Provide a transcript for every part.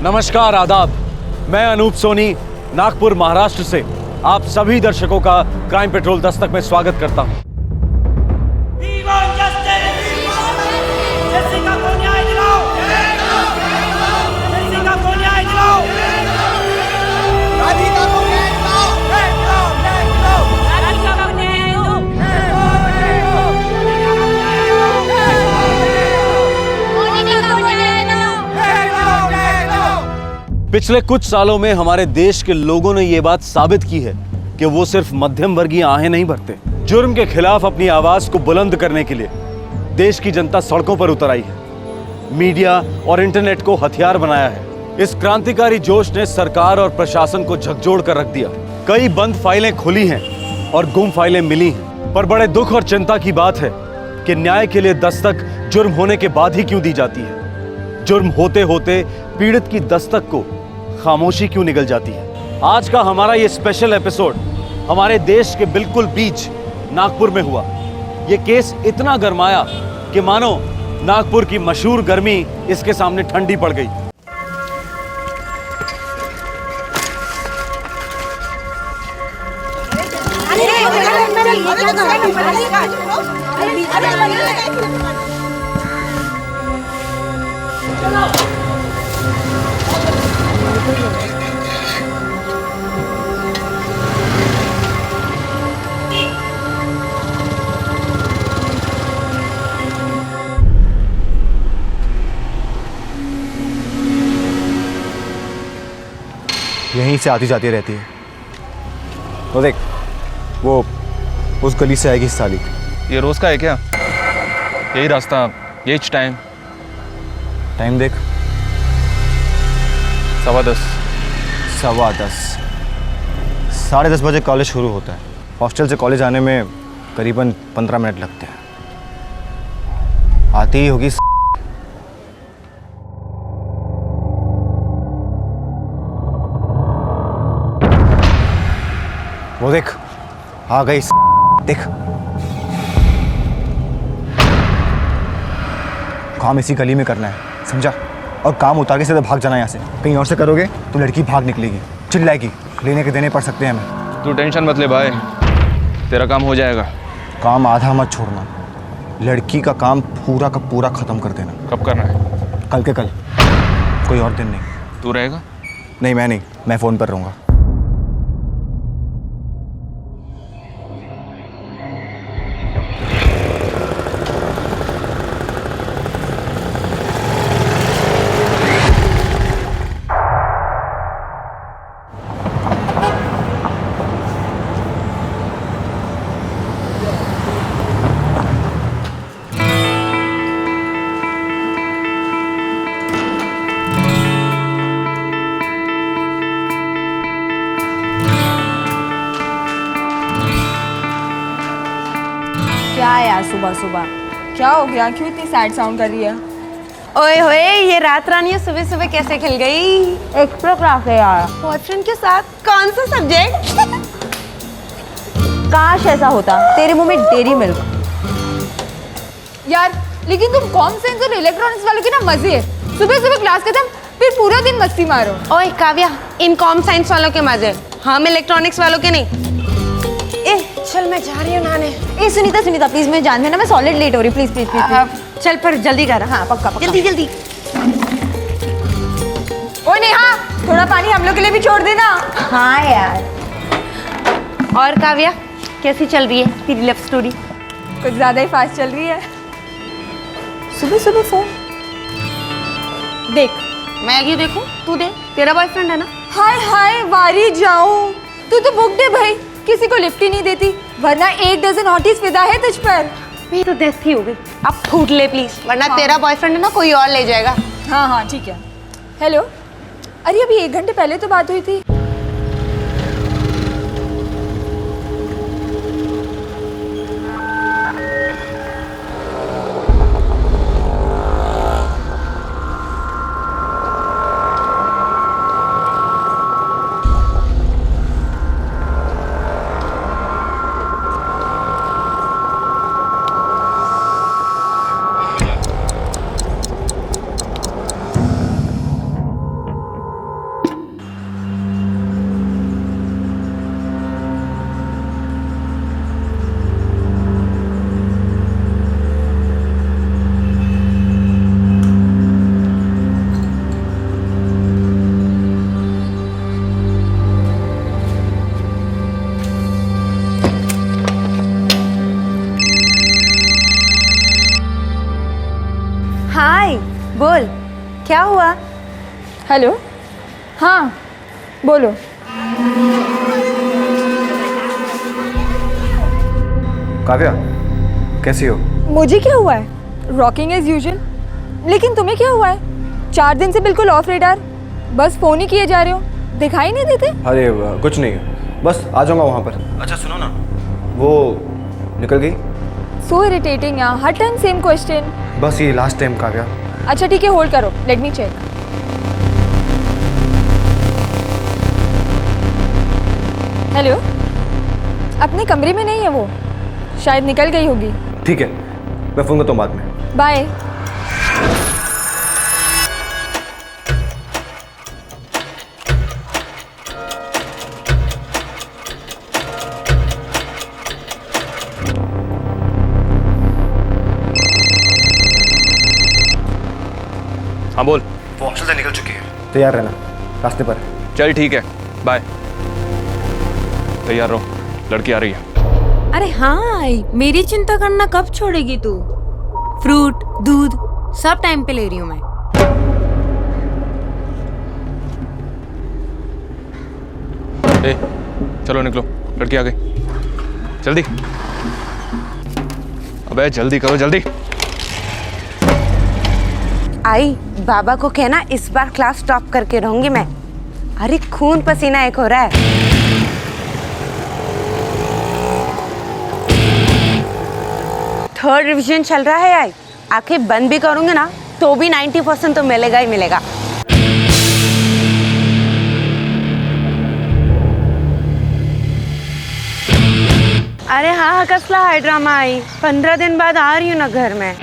नमस्कार, आदाब। मैं अनूप सोनी, नागपुर, महाराष्ट्र से आप सभी दर्शकों का क्राइम पेट्रोल दस्तक में स्वागत करता हूं। पिछले कुछ सालों में हमारे देश के लोगों ने यह बात साबित की है कि वो सिर्फ मध्यम वर्गीय आहें नहीं भरते। जुर्म के खिलाफ अपनी आवाज को बुलंद करने के लिए देश की जनता सड़कों पर उतर आई है। मीडिया और इंटरनेट को हथियार बनाया है। इस क्रांतिकारी जोश ने सरकार और प्रशासन को झकझोर कर रख दिया। कई बंद फाइलें खुली हैं और गुम फाइलें मिली हैं। पर बड़े दुख और चिंता की बात है कि न्याय के लिए दस्तक जुर्म होने के बाद ही क्यों दी जाती है। जुर्म होते होते पीड़ित की दस्तक को खामोशी क्यों निगल जाती है। आज का हमारा ये स्पेशल एपिसोड हमारे देश के बिल्कुल बीच नागपुर में हुआ। ये केस इतना गरमाया कि मानो नागपुर की मशहूर गर्मी इसके सामने ठंडी पड़ गई। यहीं से आती जाती रहती है। तो देख, वो उस गली से आएगी साली। ये रोज का है क्या? यही रास्ता, यही टाइम। टाइम देख, 10:15। 10:15। 10:30 बजे कॉलेज शुरू होता है। हॉस्टल से कॉलेज आने में करीबन 15 मिनट लगते हैं। आती ही होगी। वो देख, आ गई। देख, काम इसी गली में करना है, समझा? और काम उतार के सीधे भाग जाना यहाँ से। कहीं और से करोगे तो लड़की भाग निकलेगी, चिल्लाएगी, लेने के देने पड़ सकते हैं हमें। तू टेंशन मत ले भाई, तेरा काम हो जाएगा। काम आधा मत छोड़ना। लड़की का काम पूरा का पूरा खत्म कर देना। कब करना है? कल के कल, कोई और दिन नहीं। तू रहेगा? नहीं, मैं नहीं, मैं फ़ोन पर रहूँगा। क्या यार, सुबह सुबह क्या हो गया? क्यों इतनी सैड साउंड कर रही है? ओए होए, ये रात रानी सुबह सुबह कैसे खिल गई? एक्स्ट्रा क्लास है यार। बॉयफ्रेंड के साथ? कौन सा सब्जेक्ट? काश ऐसा होता, तेरे मुंह में डेरी मिल्क। यार लेकिन तुम कॉम साइंस और इलेक्ट्रॉनिक्स वालों के ना मजे है। सुबह सुबह क्लास खत्म, फिर पूरा दिन मस्ती मारो। ओए काव्या, इन कॉम साइंस वालों के मजे, हम इलेक्ट्रॉनिक्स वालों के नहीं। चल मैं जा रही हूँ नहाने। ए सुनीता प्लीज, मैं जान में ना, मैं सॉलिड लेट हो रही। प्लीज प्लीज प्लीज चल पर जल्दी कर। हाँ पक्का पक्का। जल्दी जल्दी। ओए नेहा, थोड़ा पानी हम लोग के लिए भी छोड़ देना। हाँ यार। और काव्या, कैसी चल रही है तेरी लव स्टोरी? कुछ ज्यादा ही फास्ट चल रही है। सुबह सुबह फोन देख। मैं क्यों देखूं? तू दे, तेरा बॉयफ्रेंड है ना। हाय हाय, वारी जाऊं। तू तो बुक दे भाई, किसी को लिफ्ट ही नहीं देती, वरना 1 डज़न हॉटीज फिदा है तुझ पर। मेरी तो डेथ ही हो गई। अब फूट ले प्लीज, वरना तेरा बॉयफ्रेंड है ना, कोई और ले जाएगा। हाँ हाँ ठीक है। हेलो, अरे अभी 1 घंटे पहले तो बात हुई थी। हाय, बोल क्या हुआ? हेलो, हाँ बोलो। काव्या, कैसी हो? मुझे क्या हुआ है? Rocking as usual. लेकिन तुम्हें क्या हुआ है? 4 दिन से बिल्कुल ऑफ रेडार, बस फोन ही किए जा रहे हो, दिखाई नहीं देते। अरे कुछ नहीं, बस आ जाऊंगा वहाँ पर। अच्छा सुनो ना, वो निकल गई। सो इरिटेटिंग यार, हर टाइम सेम क्वेश्चन। बस ये लास्ट टाइम काव्या। अच्छा ठीक है, होल्ड करो, लेट मी चेक। हेलो, अपने कमरे में नहीं है वो, शायद निकल गई होगी। ठीक है, मैं फोन करता हूँ बाद में। बाय। हाँ बोल। वो हॉस्टल से निकल चुकी है, तैयार रहना, रास्ते पर। चल ठीक है, बाय। तैयार रहो, लड़की आ रही है। अरे हाँ, मेरी चिंता करना कब छोड़ेगी तू? फ्रूट, दूध सब टाइम पे ले रही हूँ मैं। ए, चलो निकलो, लड़की आ गई। जल्दी, अबे जल्दी करो, जल्दी। आई, बाबा को कहना इस बार क्लास टॉप करके रहूंगी मैं। अरे खून पसीना एक हो रहा है। थर्ड रिवीजन चल रहा है आई, आंखें बंद भी करूंगे ना तो भी 90% तो मिलेगा ही मिलेगा। अरे हाँ, कसला है ड्रामा आई, 15 दिन बाद आ रही हूँ ना घर में।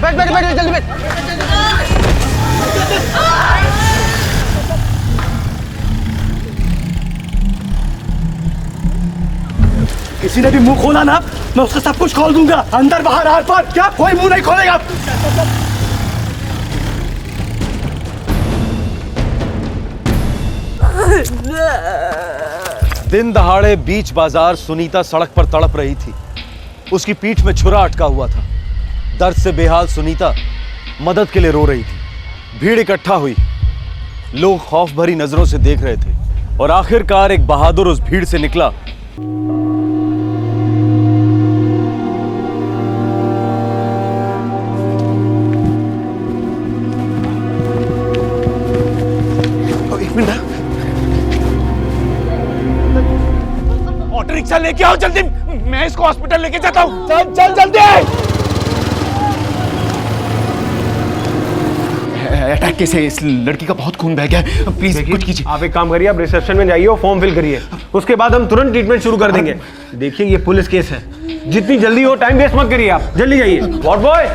बैठ जल्दी बैठ। किसी ने भी मुंह खोला ना, मैं उसका सब कुछ खोल दूंगा, अंदर बाहर आर पार, क्या कोई मुंह नहीं खोलेगा। दिन दहाड़े बीच बाजार सुनीता सड़क पर तड़प रही थी। उसकी पीठ में छुरा अटका हुआ था। दर्द से बेहाल सुनीता मदद के लिए रो रही थी। भीड़ इकट्ठा हुई, लोग खौफ भरी नजरों से देख रहे थे और आखिरकार एक बहादुर उस भीड़ से निकला। एक मिनट, ऑटो रिक्शा लेके आओ जल्दी, मैं इसको हॉस्पिटल लेके जाता हूँ। चल चल जल्दी। अटैक केस है, इस लड़की का बहुत खून बह गया है, प्लीज कुछ कीजिए। आप एक काम करिए, आप रिसेप्शन में जाइए और फॉर्म फिल करिए, उसके बाद हम तुरंत ट्रीटमेंट शुरू कर देंगे। देखिए ये पुलिस केस है, जितनी जल्दी हो, टाइम वेस्ट मत करिए, आप जल्दी जाइए। वॉर्ड बॉय,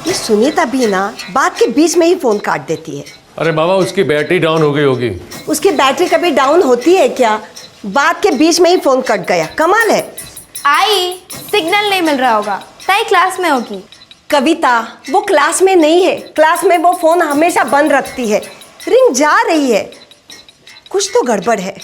ये सुनीता भी ना बात के बीच में ही फोन काट देती है। अरे बाबा, उसकी बैटरी डाउन हो गई होगी। उसकी बैटरी कभी डाउन होती है क्या? बात के बीच में ही फोन कट गया, कमाल है। आई, सिग्नल नहीं मिल रहा होगा, ताई क्लास में होगी। कविता, वो क्लास में नहीं है, क्लास में वो फोन हमेशा बंद रखती है। रिंग जा रही है, कुछ तो गड़बड़ है।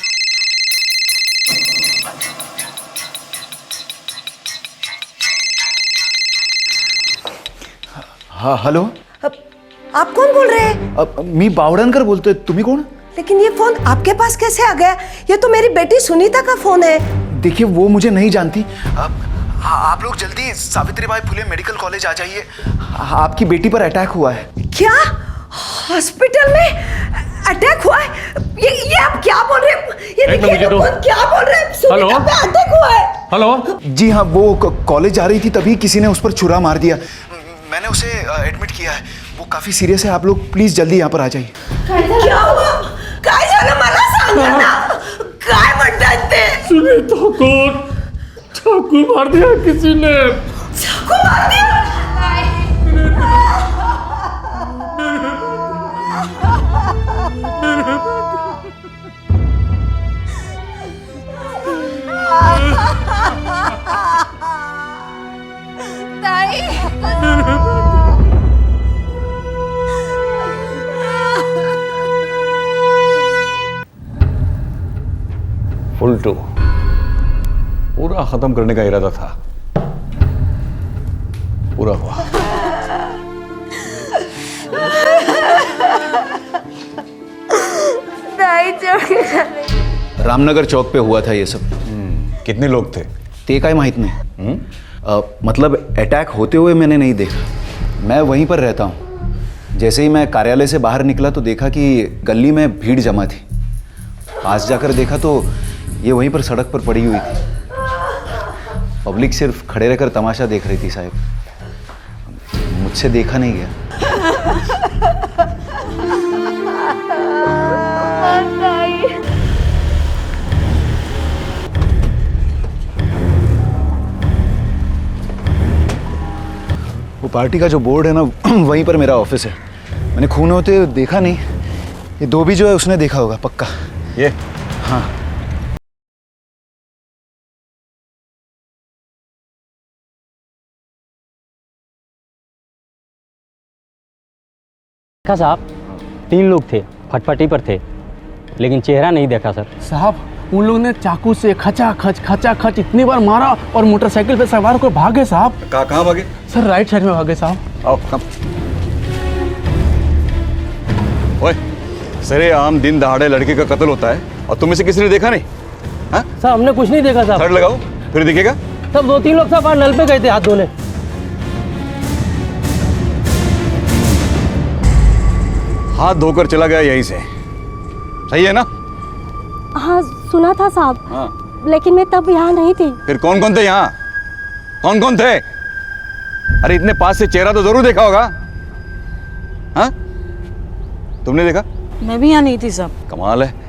हाँ हेलो, आप कौन बोल रहे हैं? मी बावड़नकर बोलते, तुम्ही कोण? लेकिन ये फोन आपके पास कैसे आ गया? ये तो मेरी बेटी सुनीता का फोन है। देखिए वो मुझे नहीं जानती। आप लोग जल्दी सावित्रीबाई फुले मेडिकल कॉलेज आ जाइए, आपकी बेटी पर अटैक हुआ है। क्या? हॉस्पिटल में अटैक हुआ है? ये आप क्या बोल रहे हैं? ये देखिए तो क्या बोल रहे हैं? सुनीता पे अटैक हुआ है। हेलो जी हाँ, वो कॉलेज जा रही थी, तभी किसी ने उस पर छुरा मार दिया। मैंने उसे एडमिट किया है, वो काफी सीरियस है। आप लोग प्लीज जल्दी यहाँ पर आ जाइए। क्या हुआ? काय झालं मला सांगा ना, काय म्हणतात ते? सुनीता को चाकू मार दिया किसी ने। चाकू मार दिया। फुल टू पूरा खत्म करने का इरादा था, पूरा हुआ। रामनगर चौक पे हुआ था ये सब। कितने लोग थे? ते काय माहित नहीं। मतलब अटैक होते हुए मैंने नहीं देखा, मैं वहीं पर रहता हूँ। जैसे ही मैं कार्यालय से बाहर निकला तो देखा कि गली में भीड़ जमा थी। पास जाकर देखा तो ये वहीं पर सड़क पर पड़ी हुई थी। पब्लिक सिर्फ खड़े रहकर तमाशा देख रही थी साहब, मुझसे देखा नहीं गया। वो पार्टी का जो बोर्ड है ना, वहीं पर मेरा ऑफिस है। मैंने खून होते देखा नहीं, ये दो भी जो है उसने देखा होगा पक्का। ये? हाँ। देखा साहब, 3 लोग थे, फटफटी पर थे, लेकिन चेहरा नहीं देखा सर। साहब उन लोगों ने चाकू से खचा खच इतनी बार मारा और मोटरसाइकिल पे सवार होकर भागे साहब। कहाँ भागे? सर राइट साइड में भागे साहब। आओ कम। ओए, सरे आम दिन दहाड़े लड़के का कत्ल होता है और तुम इसे किसी ने देखा नहीं? हाँ? साहब हमने कुछ नहीं देखा साहब। थर्ड लगाओ फिर दिखेगा। सब 2-3 लोग साहब नल पे गए थे हाथ धोने। हाथ धोकर चला गया यहीं से, सही है ना? हाँ सुना था साहब। हाँ। लेकिन मैं तब यहाँ नहीं थी। फिर कौन कौन थे यहाँ? कौन कौन थे? अरे इतने पास से चेहरा तो जरूर देखा होगा। हाँ? तुमने देखा? मैं भी यहाँ नहीं थी साहब। कमाल है।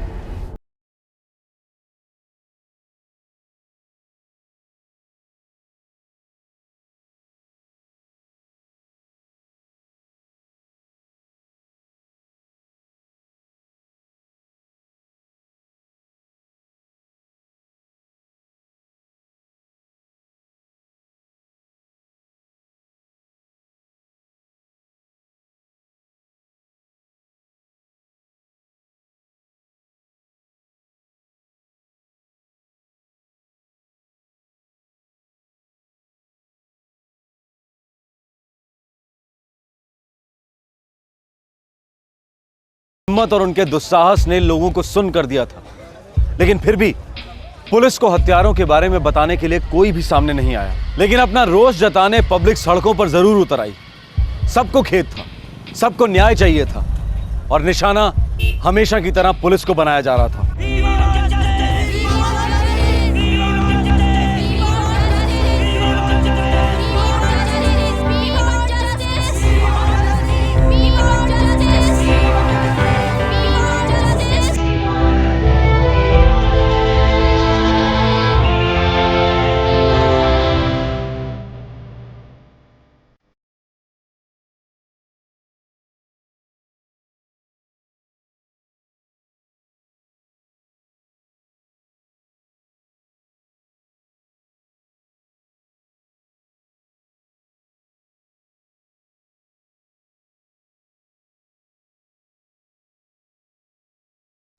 हिम्मत और उनके दुस्साहस ने लोगों को सुन कर दिया था, लेकिन फिर भी पुलिस को हत्यारों के बारे में बताने के लिए कोई भी सामने नहीं आया। लेकिन अपना रोष जताने पब्लिक सड़कों पर जरूर उतर आई। सबको खेद था, सबको न्याय चाहिए था और निशाना हमेशा की तरह पुलिस को बनाया जा रहा था।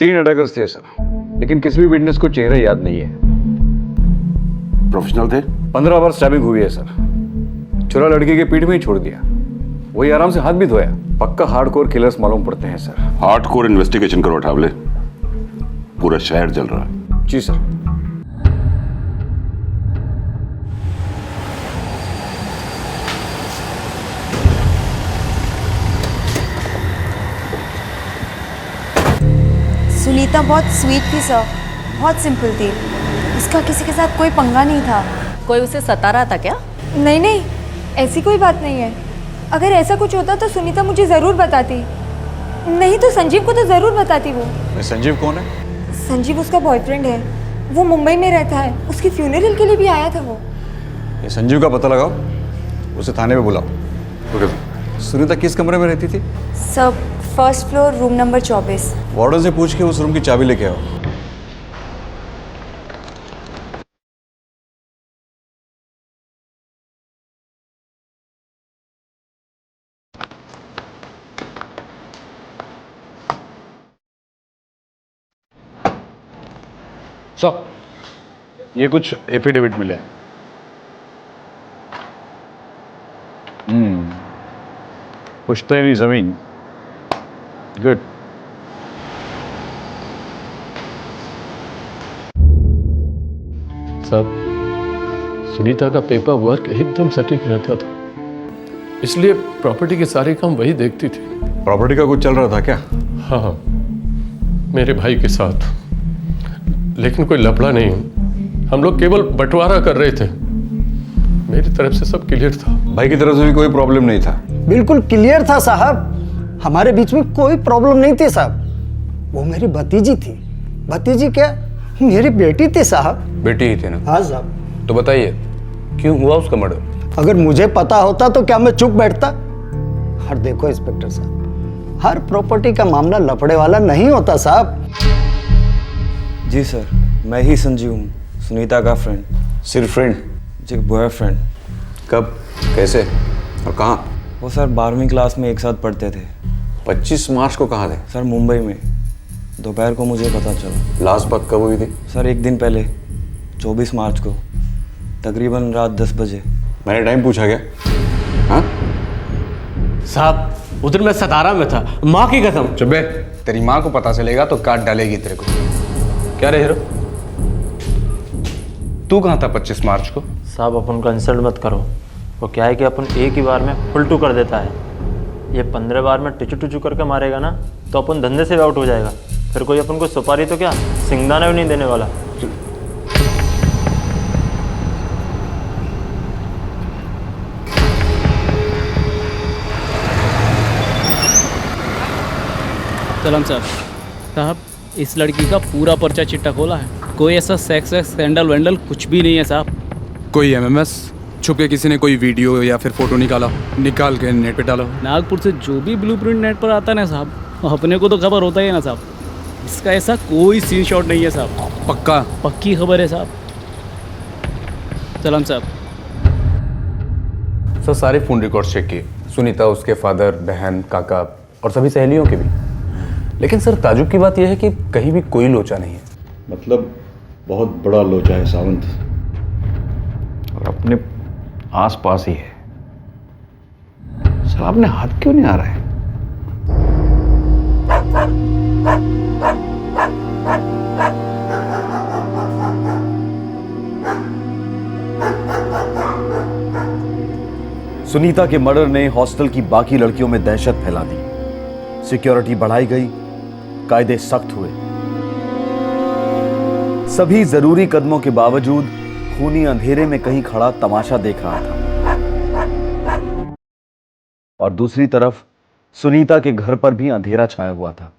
तीन अटैकर्स थे सर, लेकिन किसी भी विटनेस को चेहरा याद नहीं है। प्रोफेशनल थे। 15 बार स्टैबिंग हुई है सर। चुरा लड़के के पीठ में ही छोड़ दिया, वही आराम से हाथ भी धोया। पक्का हार्डकोर किलर्स मालूम पड़ते हैं सर। हार्डकोर इन्वेस्टिगेशन करो ठावले, पूरा शहर जल रहा है। जी सर। सुनीता बहुत स्वीट थी सर, बहुत सिंपल थी। उसका किसी के साथ कोई पंगा नहीं था। कोई उसे सता रहा था क्या? नहीं नहीं, ऐसी कोई बात नहीं है। अगर ऐसा कुछ होता तो सुनीता मुझे ज़रूर बताती, नहीं तो संजीव को तो ज़रूर बताती वो। संजीव कौन है? संजीव उसका बॉयफ्रेंड है। वो मुंबई में रहता है, उसकी फ्यूनरल के लिए भी आया था वो। ये संजीव का पता लगाओ, उसे थाने में बुलाओ। ओके। सुनीता किस कमरे में रहती थी? सब first floor, room number 24। Warden से पूछ के उस रूम की चाबी लेके आओ। सर, ये कुछ एफिडेविट मिले हैं। पुश्तैनी जमीन, गुड। साहब, सुनीता का पेपर वर्क एकदम सटीक रहता था, इसलिए प्रॉपर्टी के सारे काम वही देखती थी। प्रॉपर्टी का कुछ चल रहा था क्या? हाँ, मेरे भाई के साथ, लेकिन कोई लफड़ा नहीं। हम लोग केवल बंटवारा कर रहे थे। मेरी तरफ से सब क्लियर था। भाई की तरफ से भी कोई प्रॉब्लम नहीं था? बिल्कुल क्लियर था साहब, हमारे बीच में कोई प्रॉब्लम नहीं थी साहब। वो मेरी भतीजी थी। भतीजी क्या, मेरी बेटी थी साहब। बेटी ही थी ना? हाँ साहब। तो बताइए, क्यों हुआ उसका मर्डर? अगर मुझे पता होता तो क्या मैं चुप बैठता? और देखो इंस्पेक्टर साहब, हर प्रॉपर्टी का मामला लफड़े वाला नहीं होता साहब। जी सर, मैं ही संजीव हूँ, सुनीता का फ्रेंड। सिर्फ फ्रेंड? जी, बॉयफ्रेंड। कब, कैसे और कहाँ? वो सर 12वीं क्लास में एक साथ पढ़ते थे। 25 मार्च को कहाँ थे? सर मुंबई में, दोपहर को मुझे पता चला। लास्ट बात कब हुई थी? सर एक दिन पहले, 24 मार्च को, तकरीबन रात 10 बजे। मैंने टाइम पूछा क्या? हाँ साहब, उधर मैं सतारा में था, माँ की कसम। चुबे, तेरी माँ को पता चलेगा तो काट डालेगी तेरे को। क्या रे हीरो, तू कहाँ था 25 मार्च को? साहब अपन को इंसल्ट मत करो, वो क्या है कि अपन एक ही बार में फुल टू कर देता है। ये 15 बार में टुचू टुचू करके मारेगा ना तो अपन धंधे से भी आउट हो जाएगा। फिर कोई अपन को सुपारी तो क्या सिंगदाना भी नहीं देने वाला। सलाम साहब। साहब, इस लड़की का पूरा पर्चा चिट्टा खोला है, कोई ऐसा सेक्स स्कैंडल वैंडल कुछ भी नहीं है साहब। कोई एमएमएस छुप के किसी ने कोई वीडियो या फिर फोटो निकाल के नेट पे डाला? नागपुर से जो भी ब्लूप्रिंट नेट पर आता है ना साहब, अपने को तो खबर होता ही है ना साहब। इसका ऐसा कोई सीन शॉट नहीं है साहब। पक्का? पक्की खबर है साहब। सलाम साहब। सर सारे फ़ोन रिकॉर्ड्स चेक किए, सुनीता, उसके फादर, बहन, काका और सभी सहेलियों के भी। लेकिन सर ताजुब की बात यह है कि कहीं भी कोई लोचा नहीं है। मतलब बहुत बड़ा लोचा है सावंत, और अपने आस पास ही है। सर आपने हाथ क्यों नहीं आ रहा है? सुनीता के मर्डर ने हॉस्टल की बाकी लड़कियों में दहशत फैला दी। सिक्योरिटी बढ़ाई गई, कायदे सख्त हुए। सभी जरूरी कदमों के बावजूद खूनी अंधेरे में कहीं खड़ा तमाशा देख रहा था, और दूसरी तरफ सुनीता के घर पर भी अंधेरा छाया हुआ था।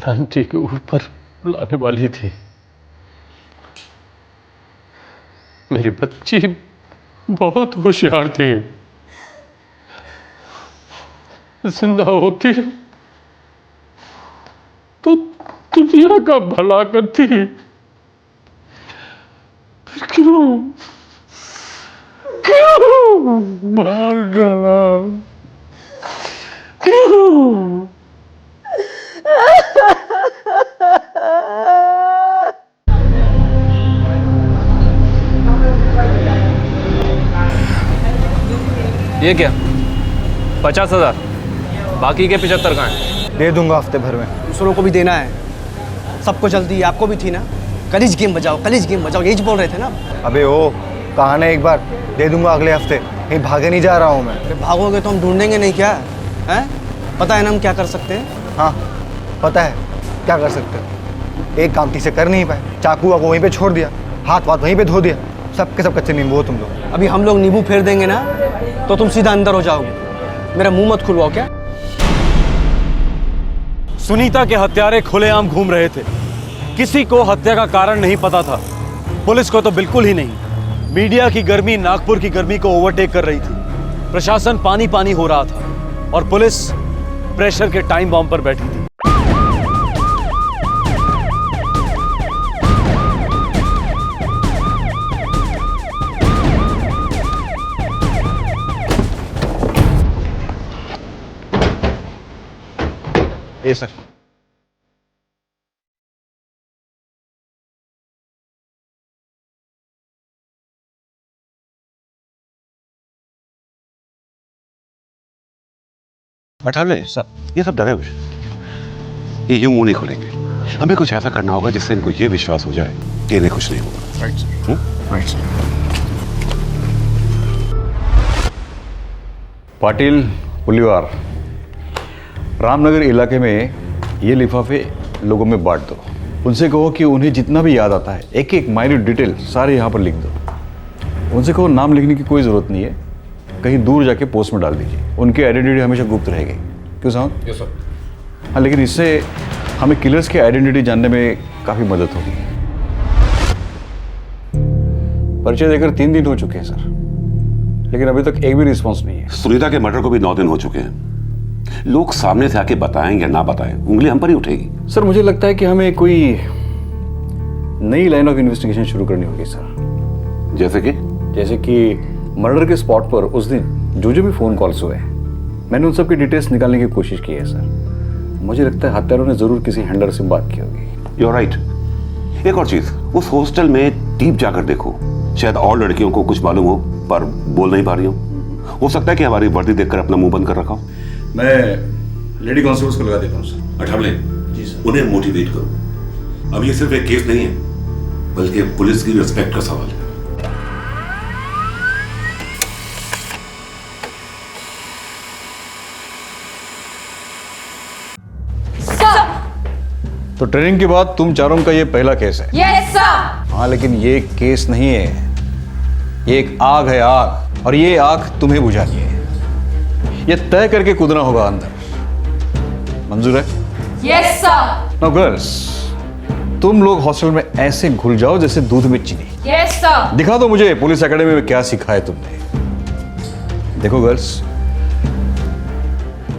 आंटी के ऊपर लाने वाली थी। मेरी बच्ची बहुत होशियार थी, जिंदा होती तो दुनिया का भला करती। फिर क्यों मार डाला? क्यों? ये क्या 50,000, बाकी के 75 कहाँ हैं? दे दूंगा हफ्ते भर में। दूसरों को भी देना है, सबको जल्दी है, आपको भी थी ना। कलीज गेम बजाओ, कलीज गेम बजाओ, यही बोल रहे थे ना। अबे ओ, कहा ना एक बार, दे दूंगा अगले हफ्ते। कहीं भागे नहीं जा रहा हूँ मैं। अरे भागोगे तो हम ढूंढेंगे नहीं क्या? हैं? पता है ना हम क्या कर सकते हैं? हाँ पता है क्या कर सकते हो। एक काम ठीक से कर नहीं पाए, चाकू वाकू वहीं पे छोड़ दिया, हाथ वाथ वहीं पे धो दिया। सबके सब कच्चे नींबू हो तुम लोग। अभी हम लोग नींबू फेर देंगे ना तो तुम सीधा अंदर हो जाओगे। मेरा मुंह मत खुलवाओ क्या? सुनीता के हत्यारे खुलेआम घूम रहे थे। किसी को हत्या का कारण नहीं पता था, पुलिस को तो बिल्कुल ही नहीं। मीडिया की गर्मी नागपुर की गर्मी को ओवरटेक कर रही थी। प्रशासन पानी पानी हो रहा था और पुलिस प्रेशर के टाइम बॉम्ब पर बैठी थी। ए सर, बटाले सर, ये सब डरे हुए, ये यूं मुंह नहीं खोलेंगे। हमें कुछ ऐसा करना होगा जिससे इनको ये विश्वास हो जाए कि इन्हें कुछ नहीं होगा। राइट। पाटिल पुलिवार, रामनगर इलाके में ये लिफाफे लोगों में बांट दो। उनसे कहो कि उन्हें जितना भी याद आता है एक एक माइन्यूट डिटेल सारे यहाँ पर लिख दो। उनसे कहो नाम लिखने की कोई ज़रूरत नहीं है, कहीं दूर जाके पोस्ट में डाल दीजिए। उनकी आइडेंटिटी हमेशा गुप्त रहेगी। क्यों साहब? Yes sir. हाँ, लेकिन इससे हमें किलर्स की आइडेंटिटी जानने में काफ़ी मदद होगी। परिचय देकर 3 दिन हो चुके हैं सर, लेकिन अभी तक एक भी रिस्पॉन्स नहीं है। सुनीता के मर्डर को भी 9 दिन हो चुके हैं। लोग सामने से आके बताएं या ना बताएं, उंगली हम पर ही उठेगी। सर मुझे लगता है कि हमें कोई नई लाइन ऑफ इन्वेस्टिगेशन शुरू करनी होगी सर। जैसे कि मर्डर के स्पॉट पर उस दिन जो भी फोन कॉल्स हुए हैं, मैंने उन सब की डिटेल्स निकालने की कोशिश की है सर। मुझे लगता है हत्यारों ने जरूर किसी हैंडलर से बात की होगी। You are right. एक और चीज, उस हॉस्टल में डीप जाकर देखो, शायद और लड़कियों को कुछ मालूम हो पर बोल नहीं पा रही हो सकता है कि हमारी वर्दी देखकर अपना मुंह बंद कर रखा हो। मैं लेडी कांस्टेबल्स को लगा देता हूँ सर। अठावले जी सर, उन्हें मोटिवेट करो। अब ये सिर्फ एक केस नहीं है, बल्कि पुलिस की रिस्पेक्ट का सवाल है। तो ट्रेनिंग के बाद तुम चारों का ये पहला केस है। Yes sir. हाँ, लेकिन ये केस नहीं है, ये एक आग है, आग। और ये आग तुम्हें बुझानी है। ये तय करके कूदना होगा अंदर। मंजूर है? Yes sir. नाउ गर्ल्स, तुम लोग हॉस्टल में ऐसे घुल जाओ जैसे दूध में चीनी। Yes sir. दिखा दो मुझे पुलिस एकेडमी में क्या सिखाया तुमने। देखो गर्ल्स,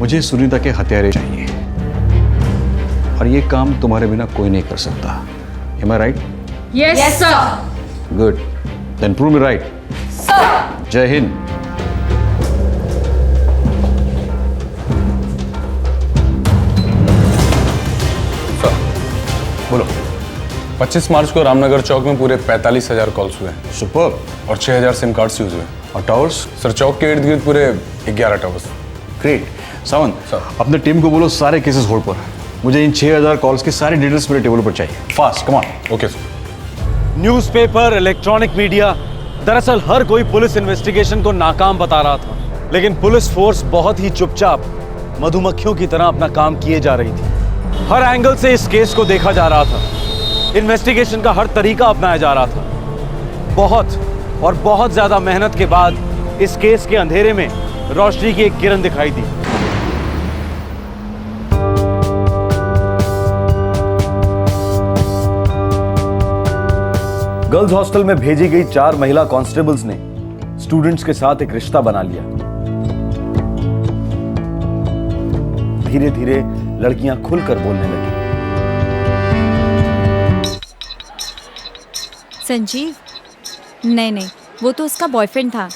मुझे सुनीता के हत्यारे चाहिए और ये काम तुम्हारे बिना कोई नहीं कर सकता। Am I right? Yes sir. Good. Then prove me right. Sir. जय हिंद। बोलो। 25 मार्च को रामनगर चौक में पूरे 45,000 कॉल्स हुए। सुपर। और 6,000 सिम कार्ड्स यूज हुए। और टावर्स? सर चौक के इर्द गिर्द पूरे 11 टावर्स। ग्रेट। सावंत, अपने टीम को बोलो सारे केसेस होल्ड पर। मुझे इन 6,000 कॉल्स की सारी डिटेल्स मेरे टेबल पर चाहिए। Fast, come on. Okay sir. Newspaper, electronic media, दरअसल हर कोई पुलिस इन्वेस्टिगेशन को नाकाम बता रहा था, लेकिन पुलिस फोर्स बहुत ही चुपचाप मधुमक्खियों की तरह अपना काम किए जा रही थी। हर एंगल से इस केस को देखा जा रहा था। इन्वेस्टिगेशन का हर तरीका अपनाया जा रहा था। बहुत ज्यादा मेहनत के बाद इस केस के अंधेरे में रोशनी की एक किरण दिखाई दी। गर्ल्स हॉस्टल में भेजी गई 4 महिला कांस्टेबल्स ने स्टूडेंट्स के साथ एक रिश्ता बना लिया। धीरे धीरे लड़कियां खुलकर बोलने लगी। संजीव? नहीं, वो तो उसका बॉयफ्रेंड था।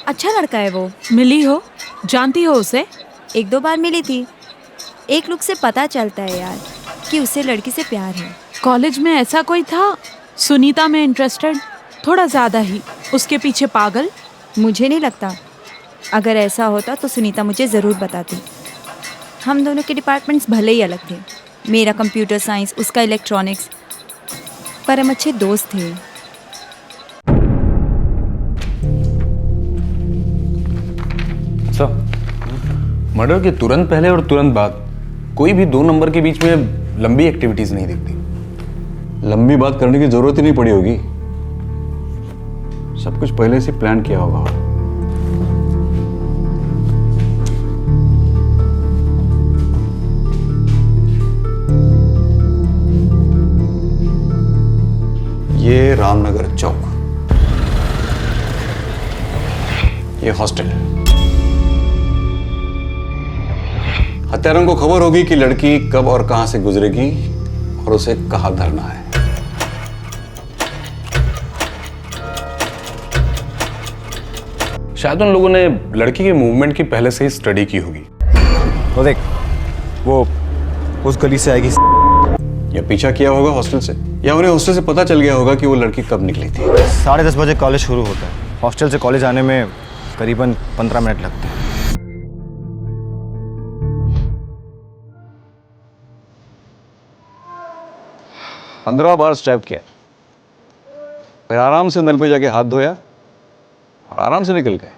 अच्छा लड़का है वो। मिली हो? जानती हो उसे? 1-2 बार मिली थी। एक लुक से पता चलता है यार कि उसे लड़की से प्यार है। कॉलेज में ऐसा कोई था सुनीता में इंटरेस्टेड? थोड़ा ज़्यादा ही। उसके पीछे पागल? मुझे नहीं लगता। अगर ऐसा होता तो सुनीता मुझे ज़रूर बताती। हम दोनों के डिपार्टमेंट्स भले ही अलग थे, मेरा कंप्यूटर साइंस, उसका इलेक्ट्रॉनिक्स, पर हम अच्छे दोस्त थे। मर्डर के तुरंत पहले और तुरंत बाद कोई भी 2 नंबर के बीच में लंबी एक्टिविटीज नहीं दिखती। लंबी बात करने की जरूरत ही नहीं पड़ी होगी, सब कुछ पहले से प्लान किया होगा। ये रामनगर चौक, ये हॉस्टल। हत्यारों को खबर होगी कि लड़की कब और कहां से गुजरेगी और उसे कहां धरना है। शायद उन लोगों ने लड़की के मूवमेंट की पहले से ही स्टडी की होगी। तो देख, वो उस गली से आएगी या पीछा किया होगा हॉस्टल से, या उन्हें हॉस्टल से पता चल गया होगा कि वो लड़की कब निकली थी। 10:30 बजे कॉलेज शुरू होता है। हॉस्टल से कॉलेज आने में करीबन 15 मिनट लगते हैं। पंद्रह बार स्टैब किया, फिर आराम से नल पे जाके हाथ धोया और आराम से निकल गए।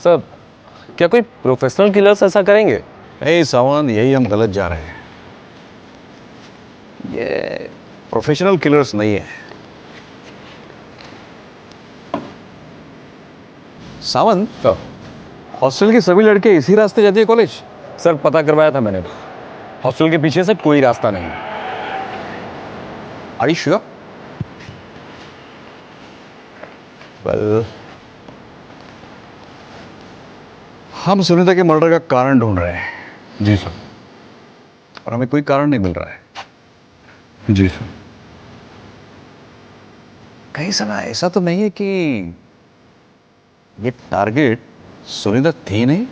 सर, क्या कोई प्रोफेशनल किलर्स ऐसा करेंगे? नहीं सावन, यही हम गलत जा रहे हैं। ये प्रोफेशनल किलर्स नहीं है सावन। हॉस्टल की सभी लड़के इसी रास्ते जाती है कॉलेज? सर, पता करवाया था मैंने, हॉस्टल के पीछे से कोई रास्ता नहीं। Are you sure? Well, हम सुनीता के मर्डर का कारण ढूंढ रहे हैं। जी सर। और हमें कोई कारण नहीं मिल रहा है। जी सर। कहीं समय ऐसा तो नहीं है कि ये टारगेट सुनीता थी नहीं?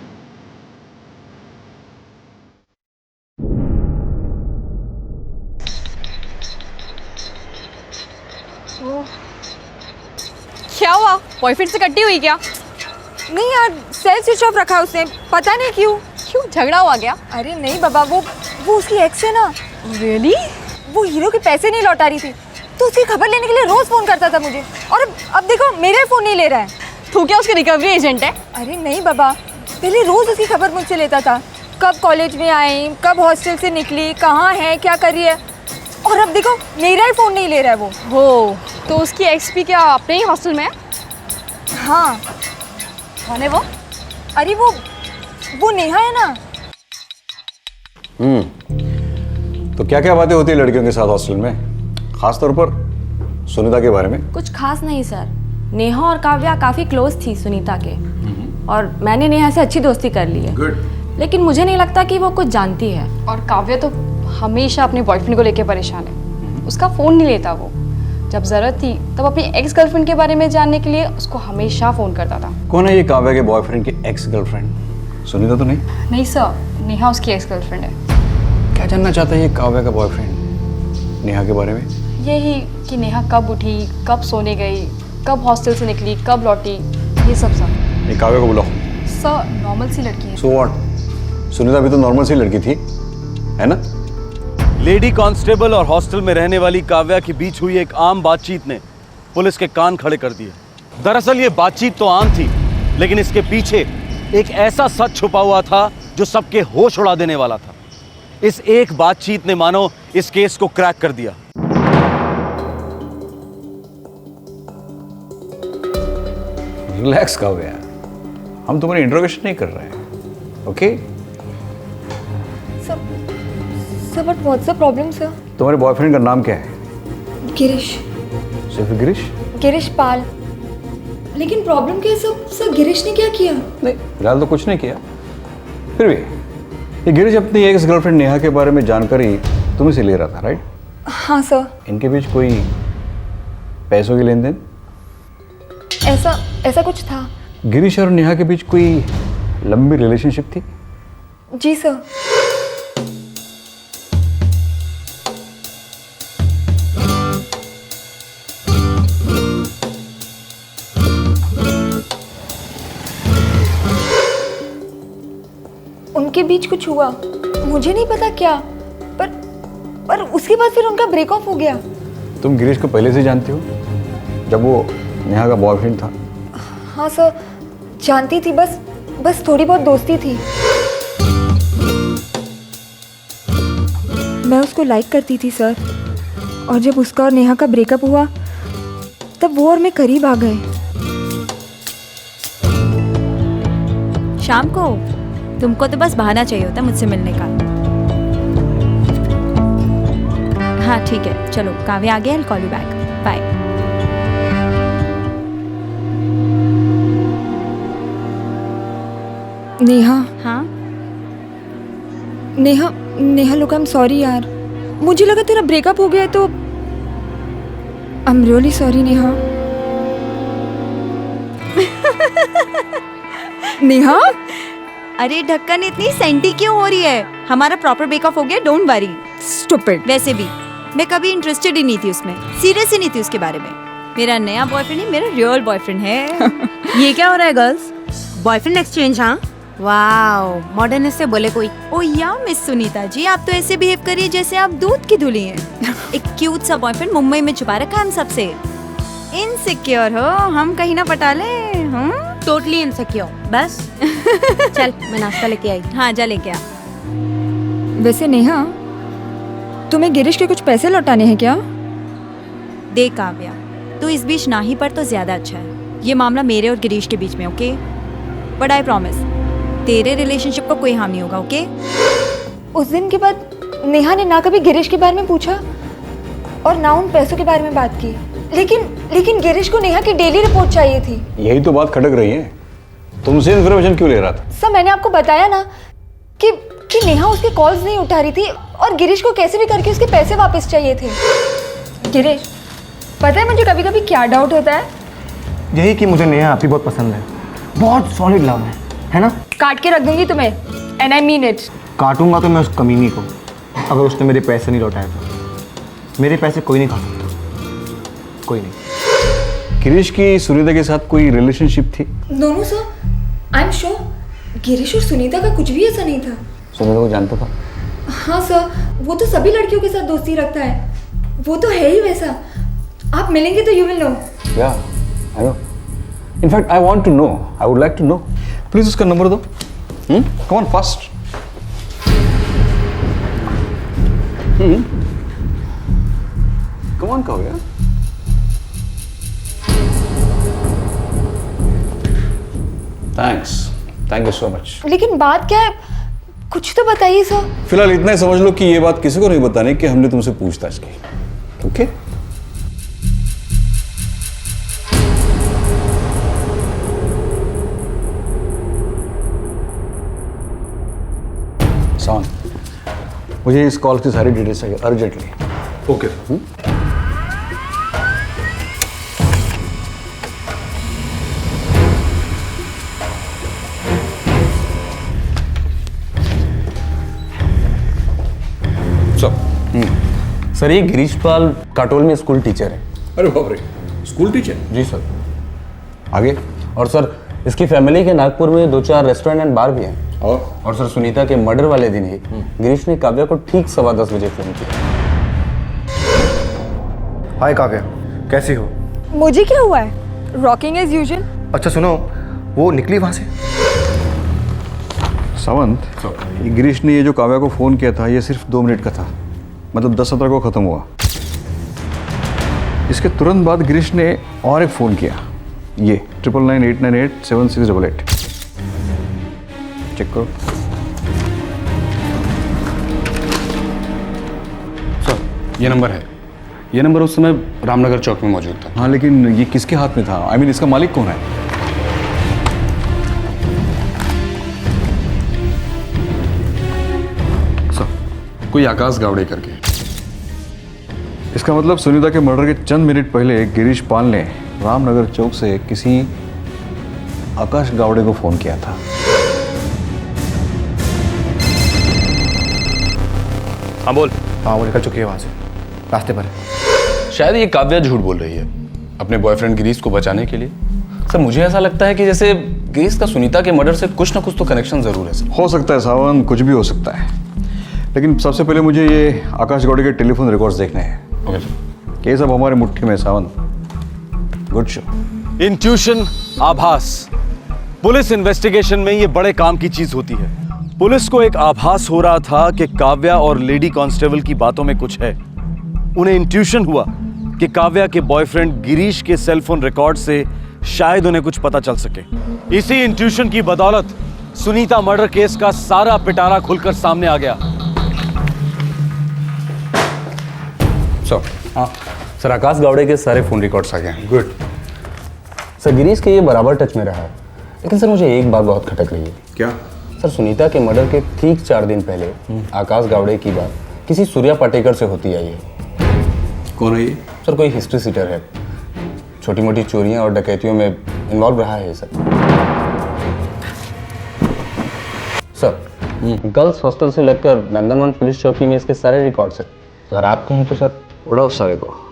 क्या हुआ? बॉयफ्रेंड से कट्टी हुई क्या? नहीं यार, सेल स्विच ऑफ रखा उसने, पता नहीं क्यों झगड़ा हुआ क्या? अरे नहीं बाबा, वो उसकी एक्स है ना। रियली? वो हीरो के पैसे नहीं लौटा रही थी, तो उसकी खबर लेने के लिए रोज फोन करता था मुझे, और अब देखो मेरा फोन नहीं ले रहा है। तू क्या उसके रिकवरी एजेंट है? अरे नहीं बाबा, पहले रोज उसकी खबर मुझसे लेता था, कब कॉलेज में आई, कब हॉस्टल से निकली, कहाँ है, क्या कर रही है, और अब देखो मेरा ही फोन नहीं ले रहा है वो। तो उसकी एक्स भी क्या अपने ही हॉस्टल में है? हाँ। कौन है वो? अरे वो नेहा है ना। तो क्या क्या बातें होती है लड़कियों के साथ हॉस्टल में, खासतौर पर सुनीता के बारे में? कुछ खास नहीं सर, नेहा और काव्या काफ़ी क्लोज थी सुनीता के, और मैंने नेहा से अच्छी दोस्ती कर ली है। गुड। लेकिन मुझे नहीं लगता कि वो कुछ जानती है। और काव्या तो हमेशा अपने बॉयफ्रेंड को लेकर परेशान है, उसका फ़ोन नहीं लेता वो। जब ज़रूरत थी तब अपनी एक्स गर्लफ्रेंड के बारे में जानने के लिए उसको हमेशा फ़ोन करता था। कौन है ये काव्या के बॉयफ्रेंड की एक्स गर्लफ्रेंड? सुनीता तो नहीं? नहीं सर, नेहा उसकी एक्स गर्लफ्रेंड है। क्या जानना चाहता है ये काव्या का बॉयफ्रेंड नेहा के बारे में? यही कि नेहा कब उठी, कब सोने गई, कब हॉस्टल से निकली, कब लौटी, ये सब सर। ये काव्या को बुलाओ। सर, नॉर्मल सी लड़की है। So what? सुनीता भी तो नॉर्मल सी लड़की थी, है ना? लेडी कांस्टेबल और हॉस्टल में रहने वाली काव्या के बीच हुई एक आम बातचीत ने पुलिस के कान खड़े कर दिए। दरअसल ये बातचीत तो आम थी, लेकिन इसके पीछे एक ऐसा सच छुपा हुआ था जो सबके होश उड़ा देने वाला था। इस एक बातचीत ने मानो इस केस को क्रैक कर दिया। रिलैक्स काव्या, हम तुम्हारी इंट्रोगेशन नहीं कर रहे हैं, okay? Sir, but what's the problem sir? तुम्हारे बॉयफ्रेंड का नाम क्या है? गिरीश। सिर्फ गिरीश? गिरीश पाल। लेकिन प्रॉब्लम क्या है सर? गिरीश ने क्या किया? नहीं, फिलहाल तो कुछ नहीं किया। फिर भी ये गिरीश अपनी एक्स गर्लफ्रेंड नेहा के बारे में जानकारी तुम्हें से ले रहा था, राइट? हाँ सर। इनके बीच कोई पैसों की लेन देन? ऐसा कुछ था। गिरीश और नेहा के बीच कोई लंबी रिलेशनशिप थी? जी सर। उनके बीच कुछ हुआ, मुझे नहीं पता क्या, पर उसके बाद फिर उनका ब्रेक ऑफ हो गया। तुम गिरीश को पहले से जानती हो, जब वो नेहा का बॉयफ्रेंड था? हाँ सर, जानती थी, बस थोड़ी बहुत दोस्ती थी। मैं उसको लाइक करती थी सर, और जब उसका और नेहा का ब्रेकअप हुआ तब वो और मैं करीब आ गए। शाम को तुमको तो बस बहाना चाहिए होता मुझसे मिलने का। हाँ ठीक है, चलो काव्या आ गया, I'll call you back। Bye. Neha, हाँ Neha, Neha look I am sorry यार, मुझे लगा तेरा ब्रेकअप हो गया है तो I am really sorry Neha. Neha, अरे ढक्कन इतनी सेंटी क्यों हो रही है? हमारा प्रॉपर ब्रेकअप हो गया, डोंट वरी। स्टूपिड। वैसे भी मैं कभी इंटरेस्टेड ही नहीं थी उसमें, सीरियस ही नहीं थी उसके बारे में। मेरा नया बॉयफ्रेंड ही मेरा रियल बॉयफ्रेंड है। ये क्या हो रहा है गर्ल्स? Boyfriend exchange? हाँ, वाओ, मॉडर्न से बोले कोई। ओ या मिस सुनीता जी, आप तो ऐसे बिहेव करिए जैसे आप दूध की धुली हैं। एक क्यूट सा बॉयफ्रेंड मुंबई में छुपा रखा हम सबसे। इनसिक्योर हो, हम कहीं ना पटा ले। हम टोटली इनसिक्योर। बस चल मैं नाश्ता लेके आई। हाँ जा लेके आ। वैसे नेहा, तुम्हें गिरीश के कुछ पैसे लौटाने हैं क्या? देख काव्या, तू इस बीच ना ही पर तो ज्यादा अच्छा है। ये मामला मेरे और गिरीश के बीच में, ओके? बट आई प्रॉमिस तेरे रिलेशनशिप को कोई हार्म नहीं होगा, ओके? उस दिन के बाद नेहा ने ना कभी गिरीश के बारे में पूछा और ना उन पैसों के बारे में बात की। लेकिन गिरीश को नेहा की डेली रिपोर्ट चाहिए थी। यही तो बात खटक रही है, तुमसे इन्फॉर्मेशन क्यों ले रहा था? सर मैंने आपको बताया ना कि नेहा उसके कॉल्स नहीं उठा रही थी और गिरीश को कैसे भी करके उसके पैसे वापस चाहिए थे। गिरीश, पता है मुझे कभी कभी क्या डाउट होता है? यही कि मुझे नेहा आपकी बहुत पसंद है, बहुत सॉलिड लव है ना? काट के रख दूंगी तुम्हें, एंड आई मीन इट। काटूंगा तो मैं उस कमीनी को, अगर उसने मेरे पैसे नहीं लौटाए तो। मेरे पैसे कोई नहीं खा सकता, कोई नहीं। गिरीश की सुनीता के साथ कोई रिलेशनशिप थी? No sir, I am sure Girish और सुनीता का कुछ भी ऐसा नहीं था। सुनीता को जानता था? हाँ सर, वो तो सभी लड़कियों के साथ दोस्ती रखता है, वो तो है ही वैसा। आप मिलेंगे तो you will know. Yeah I know, in fact I want to know, I would like to know. Please उसका नंबर दो। Come on fast. Come on कहो यार। Thanks, thank you so much. लेकिन बात क्या है, कुछ तो बताइए सर। फिलहाल इतना ही समझ लो कि ये बात किसी को नहीं बताने कि हमने तुमसे पूछताछ की, ओके? सावन, मुझे इस कॉल की सारी डिटेल्स चाहिए अर्जेंटली। ओके। सर ये गिरीश पाल काटोल में स्कूल टीचर है। अरे बाप रे, स्कूल टीचर? जी सर। आगे? और सर इसकी फैमिली के नागपुर में 2-4 रेस्टोरेंट एंड बार भी हैं। और सर सुनीता के मर्डर वाले दिन ही गिरीश ने काव्या को ठीक 10:15 बजे फोन किया। हाय काव्या, कैसी हो? मुझे क्या हुआ है? Rocking as usual. अच्छा सुनो, वो निकली वहाँ से? सावंत, ये गिरीश ने ये जो काव्या को फ़ोन किया था ये सिर्फ 2 मिनट का था, मतलब 10:17 को ख़त्म हुआ। इसके तुरंत बाद गिरीश ने और एक फ़ोन किया, ये 9998987688। चेक करो। सर ये नंबर है, ये नंबर उस समय रामनगर चौक में मौजूद था। हाँ लेकिन ये किसके हाथ में था? आई मीन इसका मालिक कौन है? कोई आकाश गावड़े करके। इसका मतलब सुनीता के मर्डर के चंद मिनट पहले गिरीश पाल ने रामनगर चौक से किसी आकाश गावड़े को फोन किया था। हाँ बोल। हाँ वो निकल चुकी है वहाँ से, रास्ते पर है। शायद ये काव्या झूठ बोल रही है अपने बॉयफ्रेंड गिरीश को बचाने के लिए। सर मुझे ऐसा लगता है कि जैसे गिरीश का सुनीता के मर्डर से कुछ ना कुछ तो कनेक्शन जरूर है सर। हो सकता है सावन, कुछ भी हो सकता है, लेकिन सबसे पहले मुझे ये आकाश गौड़े के टेलीफोन रिकॉर्ड्स देखने हैं। Okay sir. ये सब हमारे मुट्ठी में सावन। Good show. इंट्यूशन, आभास, पुलिस इन्वेस्टिगेशन में ये बड़े काम की चीज होती है। पुलिस को एक आभास हो रहा था कि काव्या और लेडी कांस्टेबल की बातों में कुछ है। उन्हें इंट्यूशन हुआ कि काव्या के बॉयफ्रेंड गिरीश के सेलफोन रिकॉर्ड से शायद उन्हें कुछ पता चल सके। इसी इंट्यूशन की बदौलत सुनीता मर्डर केस का सारा पिटारा खुलकर सामने आ गया। सर हाँ सर आकाश गावड़े के सारे फ़ोन रिकॉर्ड्स आ गए हैं। गुड। सर गिरीश के ये बराबर टच में रहा है, लेकिन सर मुझे एक बात बहुत खटक रही है। क्या? सर सुनीता के मर्डर के ठीक 4 दिन पहले आकाश गावड़े की बात किसी सूर्या पाटेकर से होती आई है। कौन है ये? सर कोई हिस्ट्री सीटर है, छोटी मोटी चोरियां और डकैतियों में इन्वॉल्व रहा है सर। सर गर्ल्स हॉस्टल से लेकर नंदनवन पुलिस चौकी में इसके सारे रिकॉर्ड्स हैं। सर आप कहें तो सर उड़ाओ सारे को।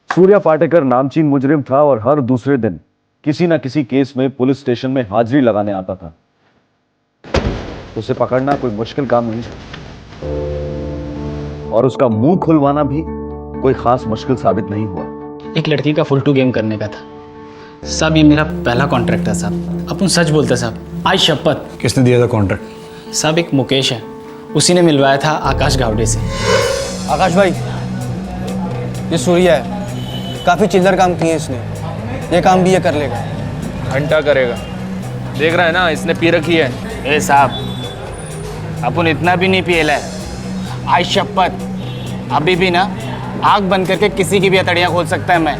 सूर्या पाटेकर नामचीन मुजरिम था और हर दूसरे दिन किसी ना किसी केस में पुलिस स्टेशन में हाजिरी लगाने आता था। उसे पकड़ना कोई मुश्किल काम नहीं और उसका मुंह खुलवाना भी कोई खास मुश्किल साबित नहीं हुआ। एक लड़की का फुल टू गेम करने का था साहब। ये मेरा पहला कॉन्ट्रैक्ट था साहब। अपन सच बोलते साहब, आज शपथ। किसने दिया था कॉन्ट्रैक्ट? साहब एक मुकेश है, उसी ने मिलवाया था आकाश गावड़े से। आकाश भाई, ये सूर्या है, काफ़ी चिल्लर काम किए इसने, ये काम भी ये कर लेगा। घंटा करेगा, देख रहा है ना, इसने पी रखी है। ए साहब, अपन इतना भी नहीं पिएला है। आज शपथ, अभी भी ना आग बंद करके किसी की भी हथेलियां खोल सकता है मैं।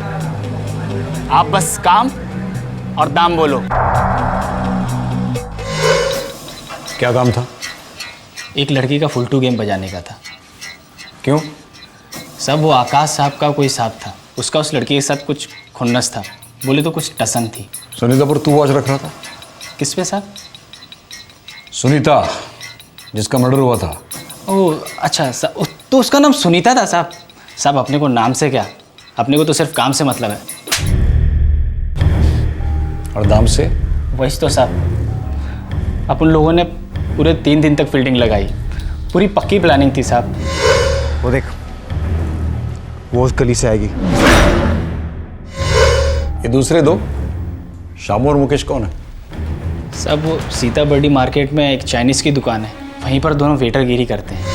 आप बस काम और दाम बोलो। क्या काम था? एक लड़की का फुल टू गेम बजाने का था। क्यों? सब वो आकाश साहब का कोई साथ था, उसका उस लड़की के साथ कुछ खुन्नस था, बोले तो कुछ टसन थी। सुनीता पर तू वॉच रख रहा था? किस पे साहब? सुनीता जिसका मर्डर हुआ था। ओह अच्छा साहब, तो उसका नाम सुनीता था साहब। साहब अपने को नाम से क्या, अपने को तो सिर्फ काम से मतलब है। और दाम से? वही तो साहब, अपन लोगों ने पूरे 3 दिन तक फील्डिंग लगाई, पूरी पक्की प्लानिंग थी साहब। वो देख, वो उस गली से आएगी। ये दूसरे दो शामू और मुकेश कौन है? सब वो सीताबर्डी मार्केट में एक चाइनीज़ की दुकान है, वहीं पर दोनों वेटरगिरी करते हैं।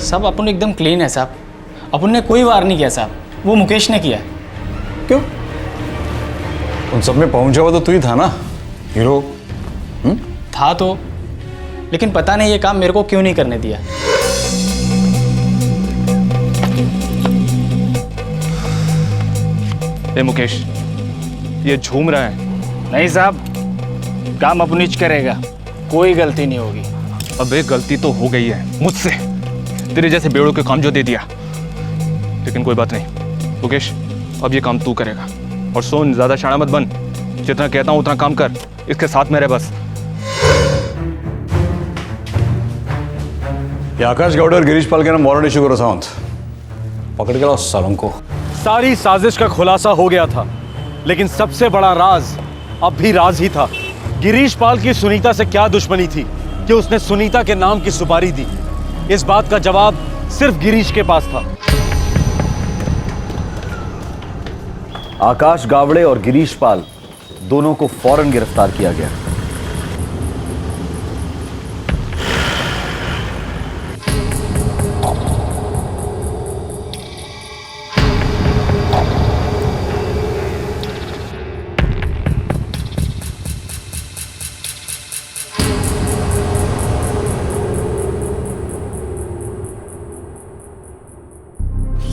सब अपन एकदम क्लीन है साहब, अपन ने कोई वार नहीं किया साहब, वो मुकेश ने किया। क्यों? उन सब में पहुंचा हुआ तो तू ही था ना, हीरो। था तो, लेकिन पता नहीं ये काम मेरे को क्यों नहीं करने दिया। ए मुकेश, ये झूम रहा है। नहीं साहब, काम अपनीच करेगा, कोई गलती नहीं होगी। अबे गलती तो हो गई है मुझसे, तेरे जैसे बेड़ों के काम जो दे दिया। लेकिन कोई बात नहीं मुकेश, अब ये काम तू करेगा। और सुन, ज्यादा शाना मत बन, जितना कहता हूँ उतना काम कर, इसके साथ में रह बस। ये आकाश गावड़े और गिरीश पाल के नाम वारंट इशू करो सावंत, पकड़ के लाओ सालों को। सारी साजिश का खुलासा हो गया था, लेकिन सबसे बड़ा राज अब भी राज ही था। गिरीश पाल की सुनीता से क्या दुश्मनी थी कि उसने सुनीता के नाम की सुपारी दी? इस बात का जवाब सिर्फ गिरीश के पास था। आकाश गावड़े और गिरीश पाल दोनों को फौरन गिरफ्तार किया गया।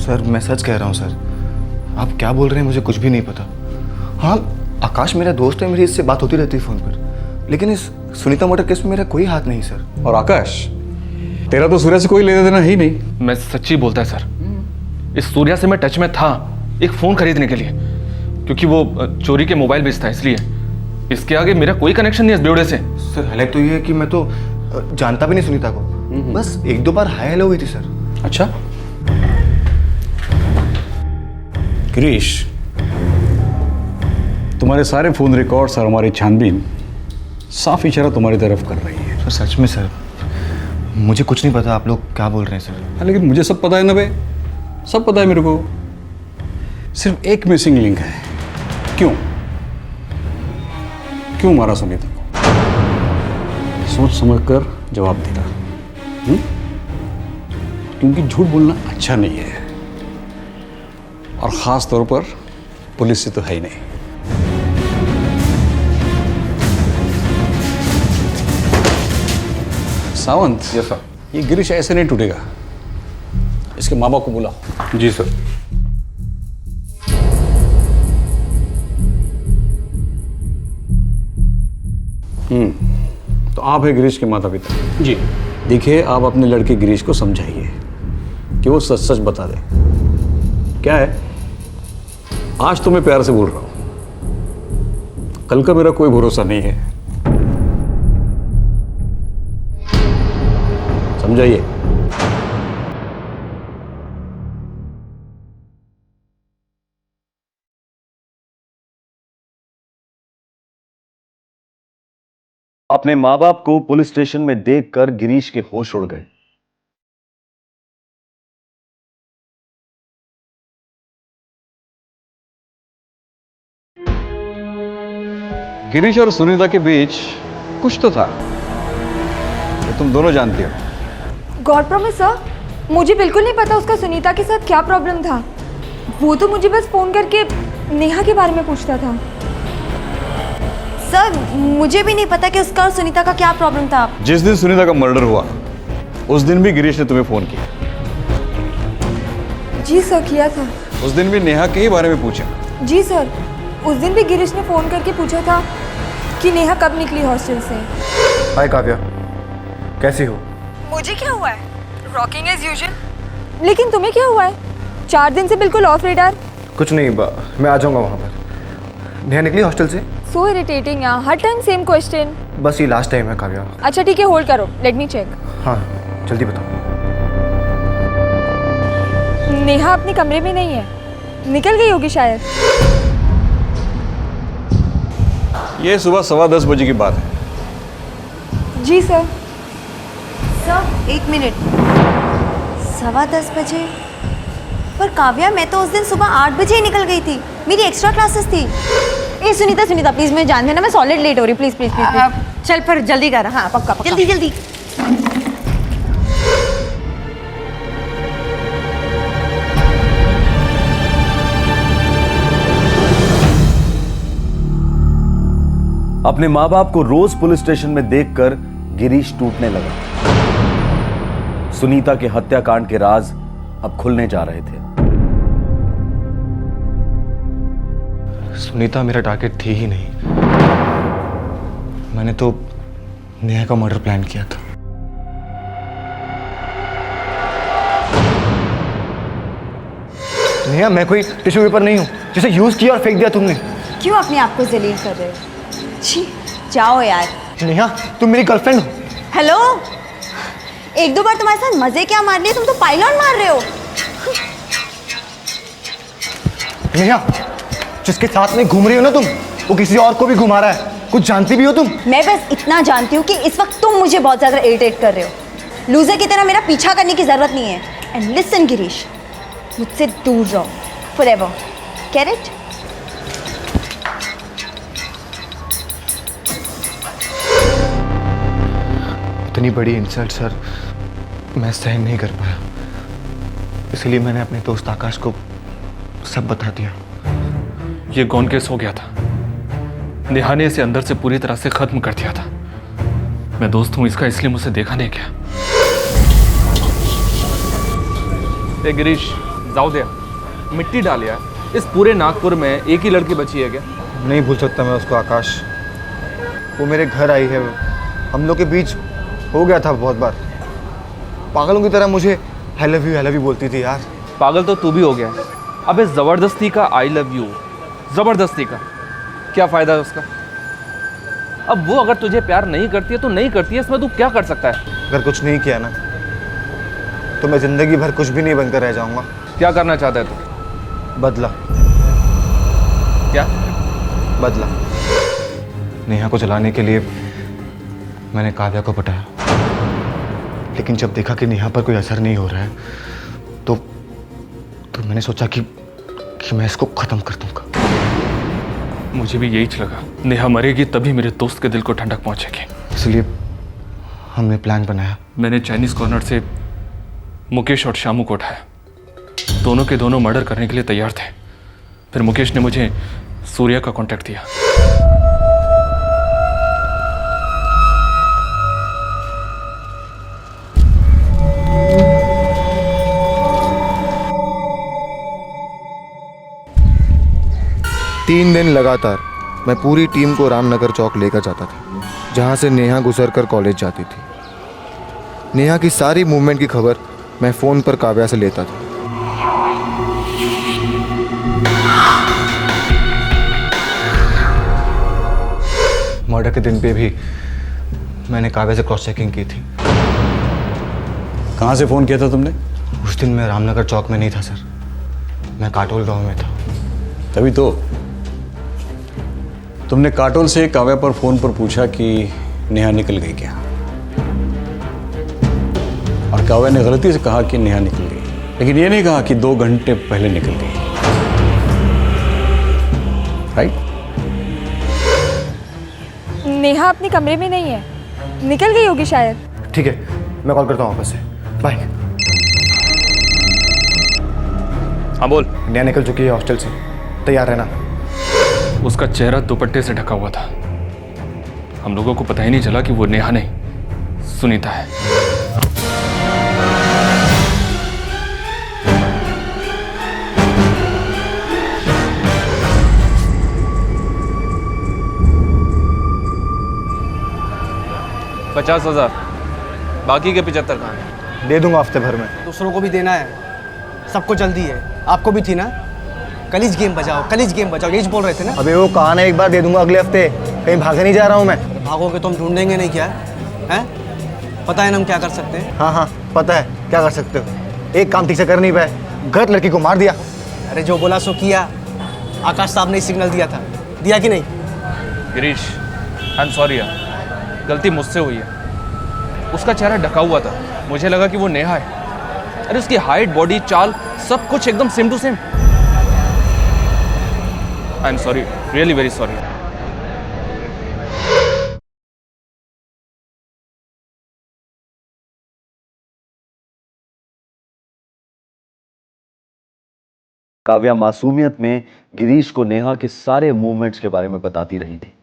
सर मैं सच कह रहा हूँ सर, आप क्या बोल रहे हैं मुझे कुछ भी नहीं पता। हाँ, आकाश मेरा दोस्त है, मेरी इससे बात होती रहती है फ़ोन पर, लेकिन इस सुनीता मर्डर केस में मेरा कोई हाथ नहीं सर। और आकाश, तेरा तो सूर्या से कोई लेना देना ही नहीं। मैं सच्ची बोलता है सर, इस सूर्या से मैं टच में था एक फ़ोन खरीदने के लिए, क्योंकि वो चोरी के मोबाइल बेचता है, इसलिए। इसके आगे मेरा कोई कनेक्शन नहीं है इस बेवड़े से। सर हाईलाइट तो ये है कि मैं तो जानता भी नहीं सुनीता को, बस 1-2 बार हाय हेलो हुई थी सर। अच्छा गिरीश, तुम्हारे सारे फोन रिकॉर्ड्स और हमारी छानबीन साफ इशारा तुम्हारी तरफ कर रही है। सर सच में सर, मुझे कुछ नहीं पता आप लोग क्या बोल रहे हैं सर। हाँ, लेकिन मुझे सब पता है ना बे, सब पता है मेरे को। सिर्फ एक मिसिंग लिंक है। क्यों मारा सुनीता को? सोच समझ कर जवाब देगा। क्योंकि झूठ बोलना अच्छा नहीं है, और ख़ास तौर पर पुलिस से तो है ही नहीं। Sawant, yes sir. ये गिरीश ऐसे नहीं टूटेगा, इसके माँ बाप को बुलाओ। जी सर। तो आप है गिरीश के माता पिता? जी। देखिए, आप अपने लड़के गिरीश को समझाइए कि वो सच सच बता दे। क्या है, आज तो मैं प्यार से बोल रहा हूं, कल का मेरा कोई भरोसा नहीं है। समझाइए। अपने माँ बाप को पुलिस स्टेशन में देखकर गिरीश के होश उड़ गए। गिरीश और सुनीता के बीच कुछ तो था, ये तुम दोनों जानती हो। गॉड प्रॉमिस सर, मुझे बिल्कुल नहीं पता उसका सुनीता के साथ क्या प्रॉब्लम था। वो तो मुझे बस फोन करके नेहा के बारे में पूछता था। सर मुझे भी नहीं पता कि उसका और सुनीता का क्या प्रॉब्लम था। जिस दिन सुनीता का मर्डर हुआ उस दिन भी गिरीश ने तुम्हें फोन किया? जी सर, किया था। उस दिन भी नेहा के ही बारे में पूछा? जी सर, उस दिन भी गिरीश ने फोन करके पूछा था कि नेहा कब निकली हॉस्टल से। हाय काव्या, कैसी हो? मुझे क्या हुआ है, रॉकिंग एज यूजुअल। लेकिन तुम्हें क्या हुआ है? 4 दिन से बिल्कुल ऑफ रेडार। कुछ नहीं, मैं आ जाऊंगा वहाँ पर। नेहा निकली हॉस्टल से? सो इरिटेटिंग यार, हर टाइम सेम क्वेश्चन। बस ये लास्ट टाइम है काव्या। अच्छा ठीक है, होल्ड करो, लेट मी चेक। हाँ जल्दी बताओ। नेहा अपने कमरे में नहीं है, निकल गई होगी शायद। ये सुबह 10:15 बजे की बात है। जी सर। सर 1 मिनट, 10:15 बजे? पर काव्या, मैं तो उस दिन सुबह 8 बजे ही निकल गई थी, मेरी एक्स्ट्रा क्लासेस थी। ए सुनीता प्लीज मुझे जान देना, मैं सॉलिड लेट हो रही, प्लीज प्लीज प्लीज। चल फिर जल्दी कर। हाँ पक्का पक्का, जल्दी जल्दी। अपने माँ बाप को रोज पुलिस स्टेशन में देखकर गिरीश टूटने लगा। सुनीता के हत्याकांड के राज अब खुलने जा रहे थे। सुनीता मेरा टारगेट थी ही नहीं, मैंने तो नेहा का मर्डर प्लान किया था। नेहा, मैं कोई टिश्यू पेपर नहीं हूं जिसे यूज किया और फेंक दिया तुमने। क्यों अपने आप को जलील कर रहे हो? छी, जाओ यार। नेहा, तुम मेरी गर्लफ्रेंड हो। हेलो, 1-2 बार तुम्हारे साथ मजे क्या मार लिए, तुम तो पाइलॉन मार रहे हो। नेहा, जिसके साथ में घूम रही हो ना तुम, वो किसी और को भी घुमा रहा है। कुछ जानती भी हो तुम? मैं बस इतना जानती हूँ कि इस वक्त तुम मुझे बहुत ज्यादा इरिटेट कर रहे हो। लूजर की तरह मेरा पीछा करने की जरूरत नहीं है। एंड लिसन गिरीश, मुझसे दूर रहो फॉरएवर, गेट इट? इतनी बड़ी इंसल्ट सर मैं सहन नहीं कर पाया, इसलिए मैंने अपने दोस्त आकाश को सब बता दिया। ये गौन केस हो गया था, नेहा ने इसे अंदर से पूरी तरह से खत्म कर दिया था। मैं दोस्त हूं इसका, इसलिए मुझसे देखा नहीं गया। ए गिरीश, जाओ दे, मिट्टी डाल यार। इस पूरे नागपुर में एक ही लड़की बची है क्या? नहीं भूल सकता मैं उसको आकाश। वो मेरे घर आई है, हम लोग के बीच हो गया था बहुत बार। पागलों की तरह मुझे आई लव यू बोलती थी यार। पागल तो तू भी हो गया। अबे जबरदस्ती का आई लव यू, जबरदस्ती का क्या फायदा है उसका? अब वो अगर तुझे प्यार नहीं करती है तो नहीं करती है, इसमें तू क्या कर सकता है? अगर कुछ नहीं किया ना तो मैं जिंदगी भर कुछ भी नहीं बनकर रह जाऊंगा। क्या करना चाहता है तू? बदला। क्या बदला? नेहा को जलाने के लिए मैंने काव्या को पटाया, लेकिन जब देखा कि नेहा पर कोई असर नहीं हो रहा है तो मैंने सोचा कि मैं इसको खत्म कर दूंगा। मुझे भी यही लगा, नेहा मरेगी तभी मेरे दोस्त के दिल को ठंडक पहुंचेगी। इसलिए हमने प्लान बनाया। मैंने चाइनीज कॉर्नर से मुकेश और शामू को उठाया। दोनों के दोनों मर्डर करने के लिए तैयार थे। फिर मुकेश ने मुझे सूर्या का कांटेक्ट दिया। तीन दिन लगातार मैं पूरी टीम को रामनगर चौक लेकर जाता था, जहाँ से नेहा गुजरकर कॉलेज जाती थी। नेहा की सारी मूवमेंट की खबर मैं फ़ोन पर काव्या से लेता था। मर्डर के दिन पे भी मैंने काव्या से क्रॉस चेकिंग की थी। कहाँ से फ़ोन किया था तुमने? उस दिन मैं रामनगर चौक में नहीं था सर, मैं काटोल गांव में था। तभी तो तुमने काटोल से काव्या पर फ़ोन पर पूछा कि नेहा निकल गई क्या, और काव्या ने गलती से कहा कि नेहा निकल गई, लेकिन ये नहीं कहा कि 2 घंटे पहले निकल गई। राइट? नेहा अपने कमरे में नहीं है, निकल गई होगी शायद। ठीक है, मैं कॉल करता हूँ वापस से। बाय। हाँ बोल। नेहा निकल चुकी है हॉस्टल से, तैयार रहना। उसका चेहरा दुपट्टे से ढका हुआ था। हम लोगों को पता ही नहीं चला कि वो नेहा नहीं, सुनीता है। $50,000, बाकी के 75 कहाँ हैं? दे दूंगा हफ्ते भर में। दूसरों को भी देना है, सबको जल्दी है। आपको भी थी ना? कलीज गेम बजाओ, कलीज गेम बजाओ, यही बोल रहे थे ना? अबे वो कहा ना, एक बार दे दूंगा अगले हफ्ते, कहीं भागे नहीं जा रहा हूँ मैं। भागोगे तो हम ढूंढेंगे नहीं क्या? हैं? पता है ना हम क्या कर सकते हैं? हाँ हाँ पता है क्या कर सकते हो। एक काम ठीक से कर नहीं पाए, गलत लड़की को मार दिया। अरे जो बोला सो किया। आकाश साहब ने सिग्नल दिया था, दिया कि नहीं? गिरीश, आई एम सॉरी यार, गलती मुझसे हुई है। उसका चेहरा ढका हुआ था, मुझे लगा कि वो नेहा है। अरे उसकी हाइट, बॉडी, चाल, सब कुछ एकदम same to same. I am sorry, really very sorry. Kavya मासूमियत में गिरीश को नेहा के सारे मूवमेंट्स के बारे में बताती रही थी।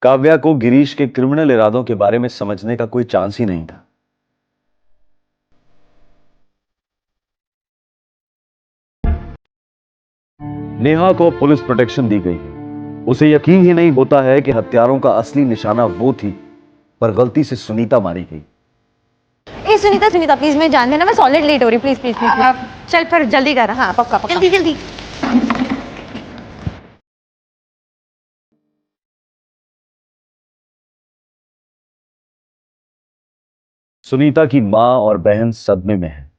काव्या को गिरीश के क्रिमिनल इरादों के बारे में समझने का कोई चांस ही नहीं था। नेहा को पुलिस प्रोटेक्शन दी गई। उसे यकीन ही नहीं होता है कि हत्यारों का असली निशाना वो थी, पर गलती से सुनीता मारी गई। ए सुनीता सुनीता प्लीज मैं जान देना, मैं सॉलिड लेट हो रही, प्लीज प्लीज प्लीज। चल फिर जल्दी कर। हाँ पक्का पक्का, जल्दी जल्दी। सुनीता की मां और बहन सदमे में है।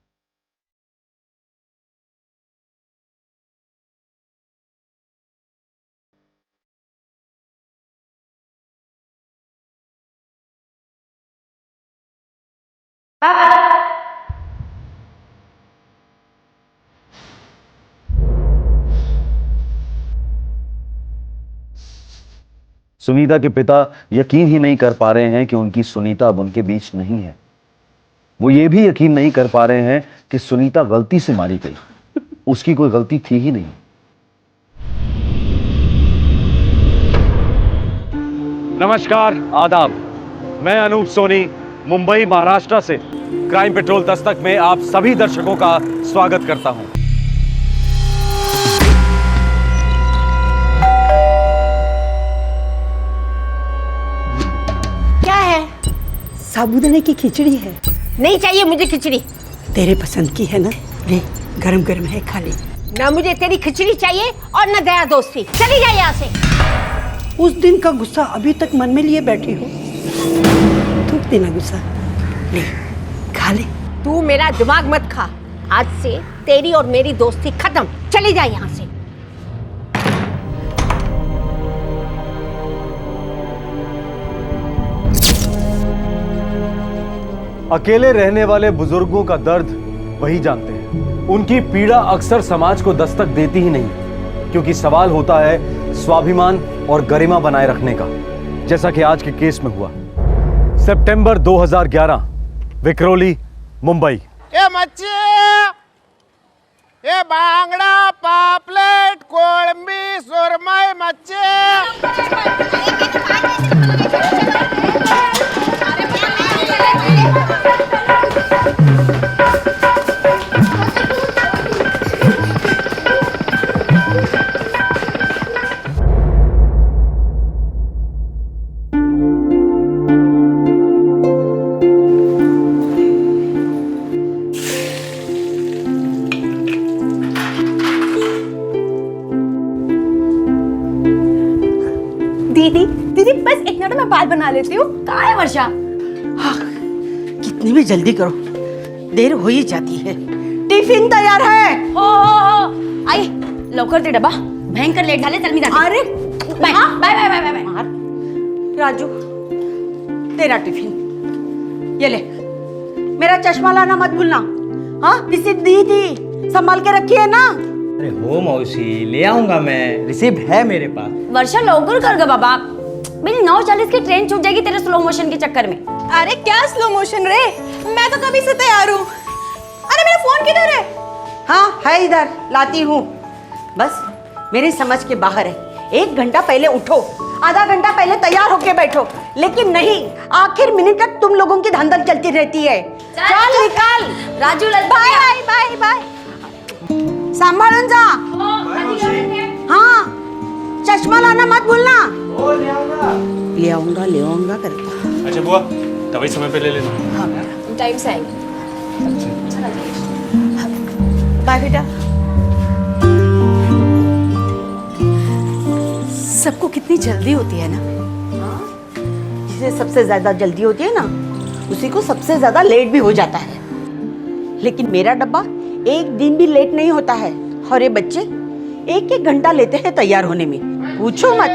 सुनीता के पिता यकीन ही नहीं कर पा रहे हैं कि उनकी सुनीता अब उनके बीच नहीं है। वो ये भी यकीन नहीं कर पा रहे हैं कि सुनीता गलती से मारी गई, उसकी कोई गलती थी ही नहीं। नमस्कार, आदाब। मैं अनूप सोनी, मुंबई महाराष्ट्र से क्राइम पेट्रोल दस्तक में आप सभी दर्शकों का स्वागत करता हूं। क्या है? साबूदाने की खिचड़ी है। नहीं चाहिए मुझे खिचड़ी। तेरे पसंद की है ना, ले गरम गरम है, खा ले। ना मुझे तेरी खिचड़ी चाहिए और ना दया दोस्ती, चली जा यहाँ से। उस दिन का गुस्सा अभी तक मन में लिए बैठी हो, थूक देना गुस्सा, ले खा ले। तू मेरा दिमाग मत खा, आज से तेरी और मेरी दोस्ती खत्म, चली जा यहाँ से। अकेले रहने वाले बुजुर्गों का दर्द वही जानते हैं। उनकी पीड़ा अक्सर समाज को दस्तक देती ही नहीं, क्योंकि सवाल होता है स्वाभिमान और गरिमा बनाए रखने का, जैसा कि आज के केस में हुआ। सितंबर 2011, विक्रोली, मुंबई। ए मच्छी, ए बांगड़ा, पापलेट, कोळंबी, सुरमई मच्छी। दीदी दीदी बस एक मिनट में बाल बना लेती हूँ। कहाँ है वर्षा? हाँ, कितनी भी जल्दी करो, देर हो ही जाती है। टिफिन तैयार है। हो आई लवकर दे डब्बा, भयंकर लेट झाले, चल मी जाते। अरे bye bye bye bye bye. Raju, तेरा टिफिन ये ले। मेरा चश्मा लाना मत भूलना। हाँ, रिसीप्ट दी थी, संभाल के रखी है ना। अरे हो मौसी, ले आऊंगा मैं, रिसीप्ट है मेरे पास। वर्षा लवकर कर ग बाबा, मेरी 9:40 की ट्रेन छूट जाएगी तेरे स्लो मोशन के चक्कर में। अरे क्या स्लो मोशन रे, मैं तो कभी से तैयार हूँ। अरे मेरा फोन किधर है? हाँ है इधर, लाती हूँ। बस मेरी समझ के बाहर है। 1 घंटा पहले उठो, आधा घंटा पहले तैयार होके बैठो, लेकिन नहीं, आखिर मिनट तक तुम लोगों की धांधल चलती रहती है। चल निकाल। Raju bye bye bye. संभालून जा। हाँ, चश्मा लाना मत भूलना। ले आऊंगा करता। अच्छा बुआ, दवाई समय पे ले लेना। हाँ टाइम से आएंगे। बाय बेटा। सबको कितनी जल्दी होती है ना। जिसे सबसे ज्यादा जल्दी होती है ना, उसी को सबसे ज्यादा लेट भी हो जाता है। लेकिन मेरा डब्बा 1 दिन भी लेट नहीं होता है, और ये बच्चे 1-1 घंटा लेते हैं तैयार होने में, पूछो मत।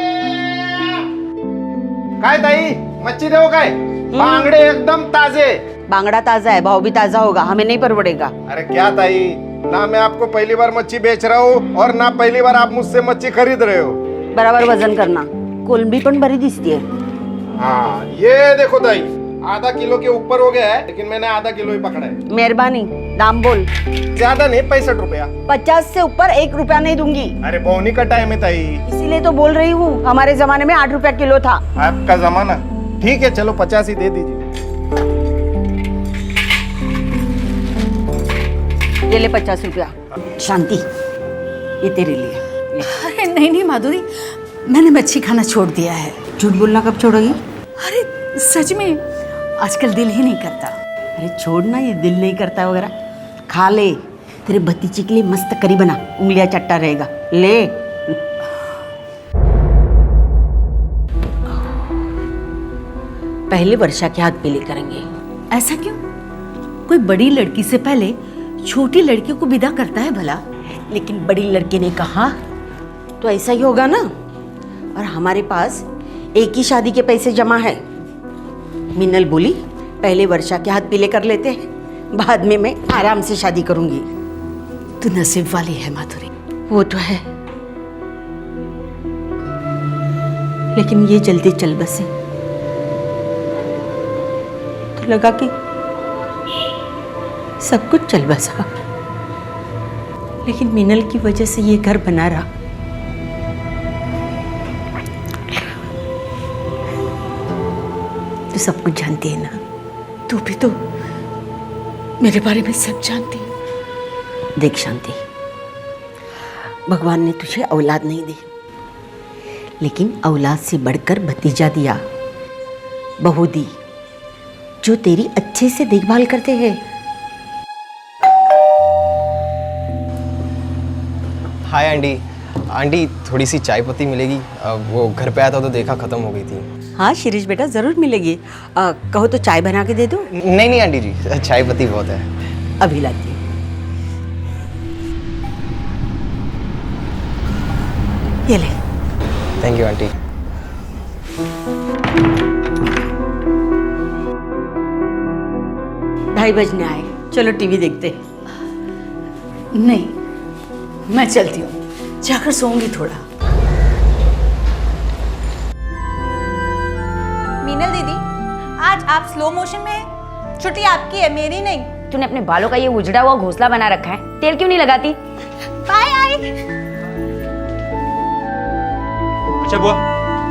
काय ताई, मच्छी देव काय? बांगड़े एकदम ताजे। बांगड़ा ताजा है, भाव भी ताजा होगा, हमें नहीं परवड़ेगा। अरे क्या ताई, ना मैं आपको पहली बार मच्छी बेच रहा हूँ और ना पहली बार आप मुझसे मच्छी खरीद रहे हो। बराबर वजन करना। कोलंबी पण बरी दिसती है। हाँ ये देखो ताई, आधा किलो के ऊपर हो गया है, लेकिन मैंने आधा किलो ही पकड़ा है। मेहरबानी, दाम बोल। ज्यादा नहीं, 65 रुपया। 50 से ऊपर 1 रुपया नहीं दूंगी। अरे बोनी का टाइम है ताई, इसीलिए तो बोल रही हूँ। हमारे जमाने में 8 रुपया किलो था। आपका जमाना ठीक है, चलो 50 ही दे दीजिए। ये ले 50 रुपया। शांति, ये तेरे लिए। अरे नहीं माधुरी, मैंने मच्छी खाना छोड़ दिया है। झूठ बोलना कब छोड़ोगी? अरे सच में, आजकल दिल ही नहीं करता। अरे छोड़ना, ये दिल नहीं करता वगैरह। खा ले, तेरे भतीजे के लिए मस्त करी बना, उंगलियां चट्टा रहेगा। ले। पहले वर्षा के हाथ पीले करेंगे। ऐसा क्यों? कोई बड़ी लड़की से पहले छोटी लड़की को विदा करता है भला? लेकिन बड़ी लड़की ने कहा तो ऐसा ही होगा ना। और हमारे पास एक ही शादी के पैसे जमा है। मिनल बोली पहले वर्षा के हाथ पीले कर लेते हैं, बाद में मैं आराम से शादी करूंगी। तू नसीब वाली है माधुरी। वो तो है, लेकिन ये जल्दी चल बसे तो लगा कि सब कुछ चल बसा, लेकिन मिनल की वजह से ये घर बना रहा। तो सब कुछ जानती है ना। तू भी तो मेरे बारे में सब जानती है। देख शांति, भगवान ने तुझे औलाद नहीं दी, लेकिन औलाद से बढ़कर भतीजा दिया, बहू दी, जो तेरी अच्छे से देखभाल करते हैं। Hi aunty. आंटी थोड़ी सी चाय पत्ती मिलेगी? वो घर पे आया था तो देखा ख़त्म हो गई थी। हाँ शिरीष बेटा, ज़रूर मिलेगी। कहो तो चाय बना के दे दो। नहीं आंटी जी, चाय पत्ती बहुत है। अभी लाती हूँ। ये ले। Thank you aunty. ढाई बजने आए, चलो टीवी देखते। नहीं, मैं चलती हूँ, जाकर सोऊंगी थोड़ा। मीनल दीदी, आज आप स्लो मोशन में हैं। छुट्टी आपकी है, मेरी नहीं। तूने अपने बालों का ये उजड़ा हुआ घोंसला बना रखा है, तेल क्यों नहीं लगाती? बाय आई। अच्छा बुआ,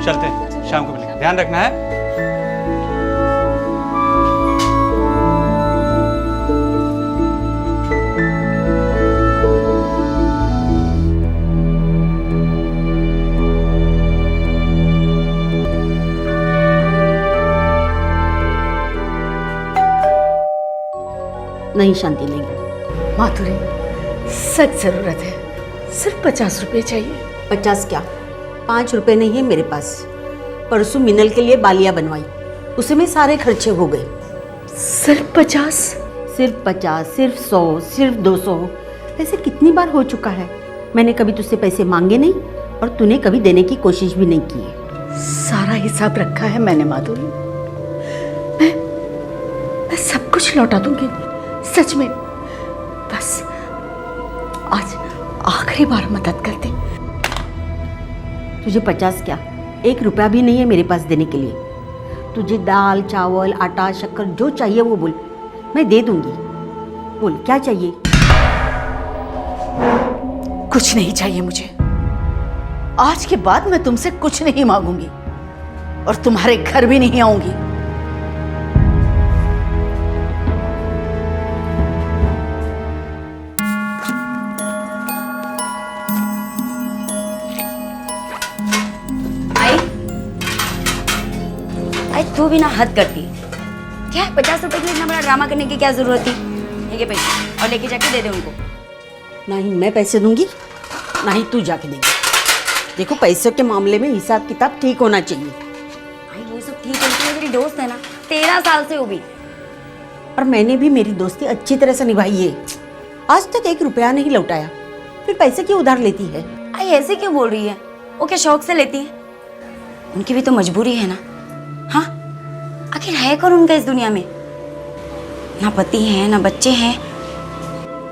चलते हैं, शाम को मिलेंगे, ध्यान रखना है। नहीं शांति नहीं। माधुरी, सच जरूरत है, सिर्फ 50 रुपए चाहिए। 50 क्या, 5 रुपए नहीं है मेरे पास। परसों मिनल के लिए बालियां बनवाई, उसे में सारे खर्चे हो गए। सिर्फ 50? सिर्फ 50, सिर्फ 100, सिर्फ 200, ऐसे कितनी बार हो चुका है। मैंने कभी तुझसे पैसे मांगे नहीं और तूने कभी देने की कोशिश भी नहीं की है। सारा हिसाब रखा है मैंने माधुरी। मैं सब कुछ लौटा दूंगी, सच में। बस आज आखिरी बार मदद कर दे। तुझे 50 क्या, 1 रुपया भी नहीं है मेरे पास देने के लिए। तुझे दाल, चावल, आटा, शक्कर जो चाहिए वो बोल, मैं दे दूंगी। बोल क्या चाहिए? कुछ नहीं चाहिए मुझे। आज के बाद मैं तुमसे कुछ नहीं मांगूंगी और तुम्हारे घर भी नहीं आऊंगी। तू भी ना हद करती। क्या 50 रुपए के लिए इतना बड़ा ड्रामा करने की क्या जरूरत थी? ये पैसे और लेके जाके दे दे उनको। ना ही मैं पैसे दूंगी, ना ही तू जाके देगी। देखो पैसों के मामले में हिसाब किताब ठीक होना चाहिए। भाई वो सब ठीक है, मेरी दोस्त है ना, 13 साल से वो भी। और मैंने भी मेरी दोस्ती अच्छी तरह से निभाई है। आज तक 1 रुपया नहीं लौटाया, फिर पैसे क्यों उधार लेती है? आई ऐसे क्यों बोल रही है? वो क्या शौक से लेती है? उनकी भी तो मजबूरी है ना। हाँ, आखिर है कौन उनका इस दुनिया में? ना पति है ना बच्चे हैं।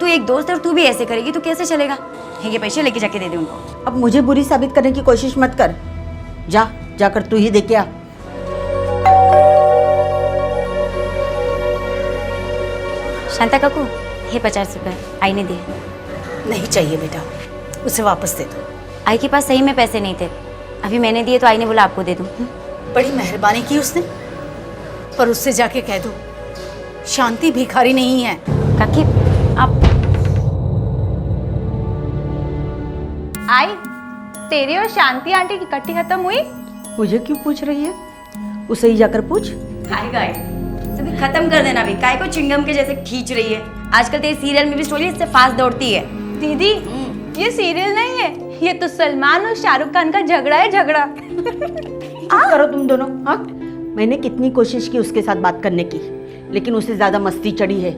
तू एक दोस्त है और तू भी ऐसे करेगी तो कैसे चलेगा? ये पैसे लेके जाके दे दे उनको। अब मुझे बुरी साबित करने की कोशिश मत कर। जाकर तू ही देख आ। शांता काकू, ये 50 रुपए आई ने दिए। नहीं चाहिए बेटा, उसे वापस दे दो। आई के पास सही में पैसे नहीं थे, अभी मैंने दिए तो आई ने बोला आपको दे दूं। बड़ी मेहरबानी की उसने, पर उससे जाके कह दो शांति भिखारी नहीं है। काकी आप आई, तेरी और शांति आंटी की इकट्ठी खत्म हुई? मुझे क्यों पूछ रही है? उसे ही जाकर पूछ। हाय गाय, तभी खत्म कर देना भी। काय को चिंगम के जैसे खींच रही है। आजकल तेरी सीरियल में भी स्टोरी इससे फास्ट दौड़ती है। दीदी, ये सीरियल नहीं है, ये तो सलमान और शाहरुख खान का झगड़ा है, झगड़ा। करो तुम दोनों। हाँ, मैंने कितनी कोशिश की उसके साथ बात करने की, लेकिन उसे ज्यादा मस्ती चढ़ी है,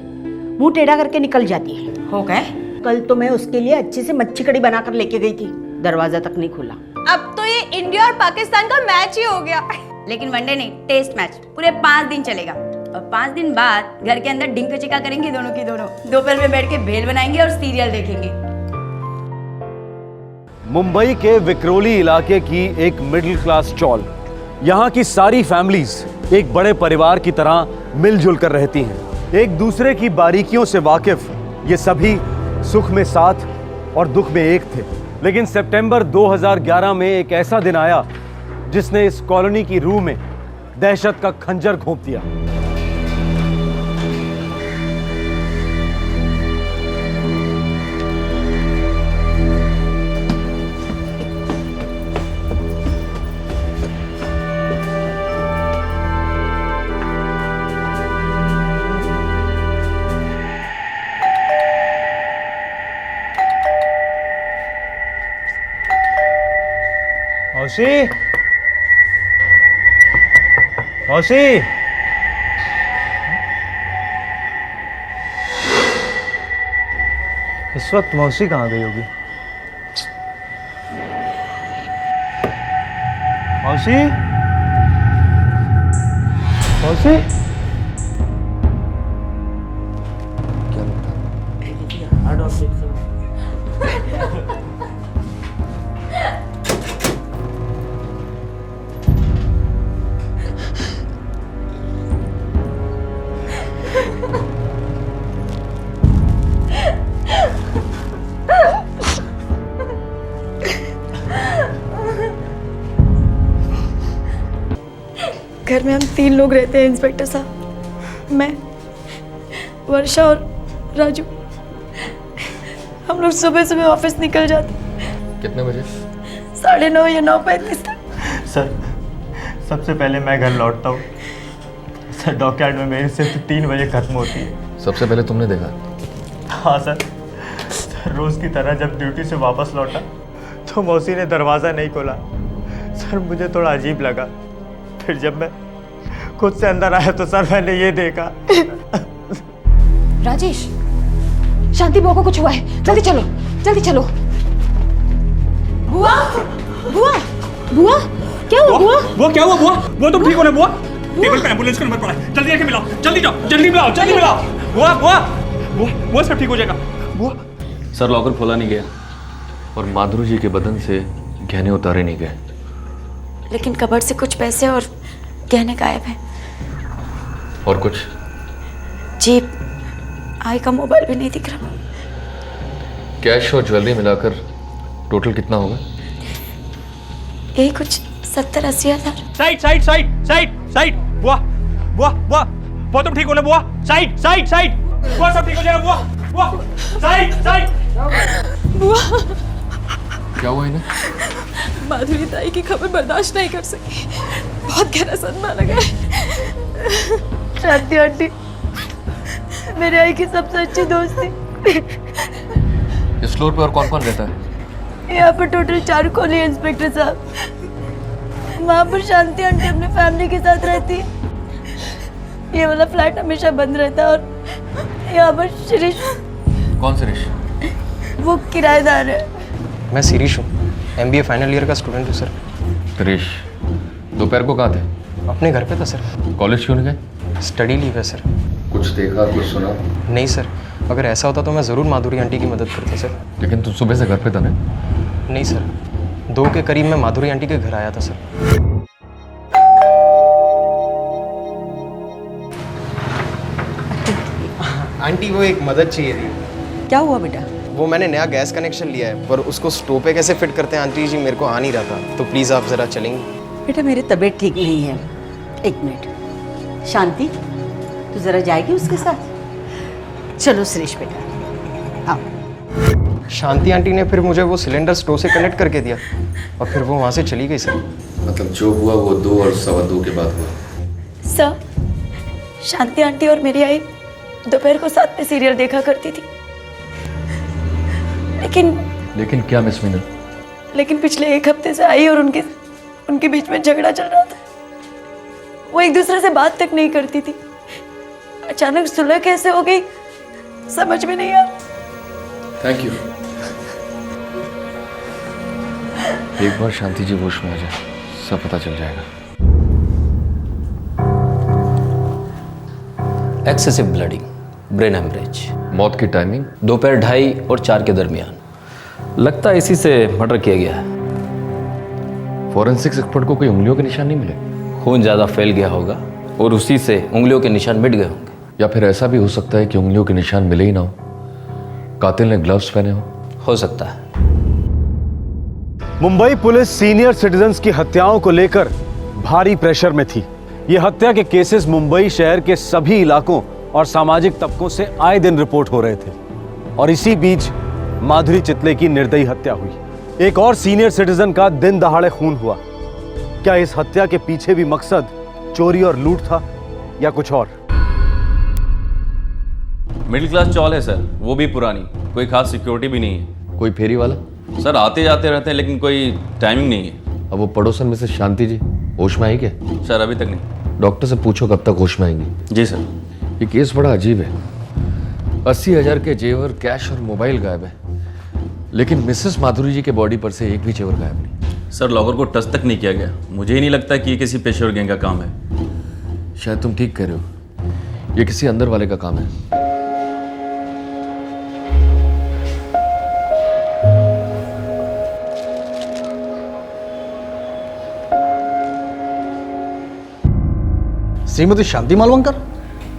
मुंह टेढ़ा करके निकल जाती है। हो गए? कल तो मैं उसके लिए अच्छे से मच्छी कड़ी बनाकर लेके गई थी, दरवाजा तक नहीं खुला। अब तो ये इंडिया और पाकिस्तान का मैच ही हो गया। लेकिन वनडे नहीं, टेस्ट मैच पूरे 5 दिन चलेगा। और 5 दिन बाद घर के अंदर डिंक चिका करेंगे दोनों की दोनों। दोपहर में बैठ के भेल बनाएंगे और सीरियल देखेंगे। मुंबई के विक्रोली इलाके की एक मिडिल क्लास चॉल। यहाँ की सारी फैमिलीज एक बड़े परिवार की तरह मिलजुल कर रहती हैं। एक दूसरे की बारीकियों से वाकिफ ये सभी सुख में साथ और दुख में एक थे। लेकिन सितंबर 2011 में एक ऐसा दिन आया जिसने इस कॉलोनी की रूह में दहशत का खंजर घोंप दिया। मौसी, मौसी, इस वक्त मौसी कहाँ गई होगी? मौसी, मौसी, घर में हम 3 लोग रहते हैं इंस्पेक्टर साहब, मैं, वर्षा और राजू। हम लोग सुबह सुबह ऑफिस निकल जाते। कितने बजे? 9:30 या 9:35 तक। सर सबसे पहले मैं घर लौटता हूँ सर। डॉकयार्ड में मेरी सिर्फ 3 बजे खत्म होती है। सबसे पहले तुमने देखा? हाँ सर, रोज़ की तरह जब ड्यूटी से वापस लौटा तो मौसी ने दरवाज़ा नहीं खोला। सर मुझे थोड़ा अजीब लगा। फिर जब मैं खुद से अंदर आया तो सर मैंने ये देखा। राजेश, शांति बुआ को कुछ हुआ है, जल्दी चलो, जल्दी चलो। बुआ, बुआ, बुआ, क्या हुआ बुआ? बुआ क्या हुआ बुआ? बुआ तुम ठीक हो ना बुआ? टेबल पे एम्बुलेंस का नंबर पड़ा है, जल्दी आके मिलाओ, जल्दी जाओ, जल्दी मिलाओ, जल्दी मिलाओ। बुआ बुआ बुआ बुआ सब ठीक हो जाएगा। बुआ सर लॉकर खोला नहीं गया और माधुरी जी के बदन से गहने उतारे नहीं गए। लेकिन कबर्ड से कुछ पैसे और गहने गायब हैं। और कुछ? जी, आई का मोबाइल भी नहीं दिख रहा। कैश और ज्वेलरी मिलाकर टोटल कितना होगा? यही कुछ 70-80 हज़ार। Side side side side side. बुआ बुआ बुआ बुआ तुम ठीक हो ना बुआ? Side side side. बुआ सब ठीक हो जाएगा बुआ। बुआ साइड साइड। बुआ क्या हुआ इन्हें? माधुरी ताई की खबर बर्दाश्त नहीं कर सकी, बहुत गहरा सदमा लगा है। शांति आंटी मेरे आई की सबसे अच्छी दोस्त थी। इस फ्लोर पे और कौन कौन रहता है? यहाँ पर टोटल 4 कॉलोनी है इंस्पेक्टर साहब। वहाँ पर शांति आंटी अपने फैमिली के साथ रहती है। ये वाला फ्लैट हमेशा बंद रहता है। और यहाँ पर शिरीष। कौन शिरीष? वो किराएदार है। मैं शिरीष हूँ, MBA फाइनल ईयर का स्टूडेंट हूँ सर। शिरीष दोपहर को कहाँ थे? अपने घर पे था सर। कॉलेज क्यों नहीं गए? स्टडी लीव है सर। कुछ देखा, कुछ सुना? नहीं सर, अगर ऐसा होता तो मैं ज़रूर माधुरी आंटी की मदद करता सर। लेकिन तुम सुबह से घर पे था ना? नहीं सर, 2 के करीब मैं माधुरी आंटी के घर आया था सर। आंटी वो एक मदद चाहिए थी। क्या हुआ बेटा? वो मैंने नया गैस कनेक्शन लिया है पर उसको स्टोव पे कैसे फिट करते हैं आंटी जी मेरे को आ नहीं रहा था, तो प्लीज़ आप ज़रा चलेंगे? बेटा मेरी तबीयत ठीक नहीं है। 1 मिनट। शांति तू जरा जाएगी उसके साथ? चलो सुरेश बेटा आओ। शांति आंटी ने फिर मुझे वो सिलेंडर स्टोव से कनेक्ट करके दिया और फिर वो वहाँ से चली गई सर। मतलब जो हुआ वो 2 और 2:15 के बाद हुआ? सर, शांति आंटी और मेरी आई दोपहर को साथ में सीरियल देखा करती थी। लेकिन क्या मिस मीनल? लेकिन पिछले 1 हफ्ते से आई और उनके बीच में झगड़ा चल रहा था। वो एक दूसरे से बात तक नहीं करती थी। अचानक सुलह कैसे हो गई समझ में नहीं आ रहा। Thank you. एक बार शांति जी होश में आ जाए सब पता चल जाएगा। Excessive bleeding, brain haemorrhage. मौत की टाइमिंग? दोपहर 2:30 और 4 के दरमियान। लगता है इसी से मर्डर किया गया है। फॉरेंसिक्स एक्सपर्ट को कोई उंगलियों के निशान नहीं मिले? खून ज़्यादा फैल गया होगा और उसी से उंगलियों के निशान मिट गए होंगे। या फिर ऐसा भी हो सकता है कि उंगलियों के निशान मिले ही ना हो, कातिल ने ग्लव्स पहने हो सकता है। मुंबई पुलिस सीनियर सिटीजन्स की हत्याओं को लेकर भारी प्रेशर में थी। ये हत्या के केसेस मुंबई शहर के सभी इलाकों और सामाजिक तबकों से आए दिन रिपोर्ट हो रहे थे। और इसी बीच माधुरी चितले की निर्दयी हत्या हुई। एक और सीनियर सिटीजन का दिन दहाड़े खून हुआ। क्या इस हत्या के पीछे भी मकसद चोरी और लूट था या कुछ और? मिडिल क्लास चॉल है सर, वो भी पुरानी, कोई खास सिक्योरिटी भी नहीं है। कोई फेरी वाला? सर आते जाते रहते हैं लेकिन कोई टाइमिंग नहीं है। अब वो पड़ोसन में से शांति जी होश में आई क्या? सर अभी तक नहीं। डॉक्टर से पूछो कब तक होश में आएंगी। जी सर। ये केस बड़ा अजीब है। 80,000 के जेवर, कैश और मोबाइल गायब है, लेकिन मिसेस माधुरी जी के बॉडी पर से एक भी जेवर गायब नहीं। सर लॉकर को टच तक नहीं किया गया। मुझे ही नहीं लगता कि ये किसी पेशेवर गैंग का काम है। शायद तुम ठीक कह रहे हो, ये किसी अंदर वाले का काम है। श्रीमती शांति मालवंकर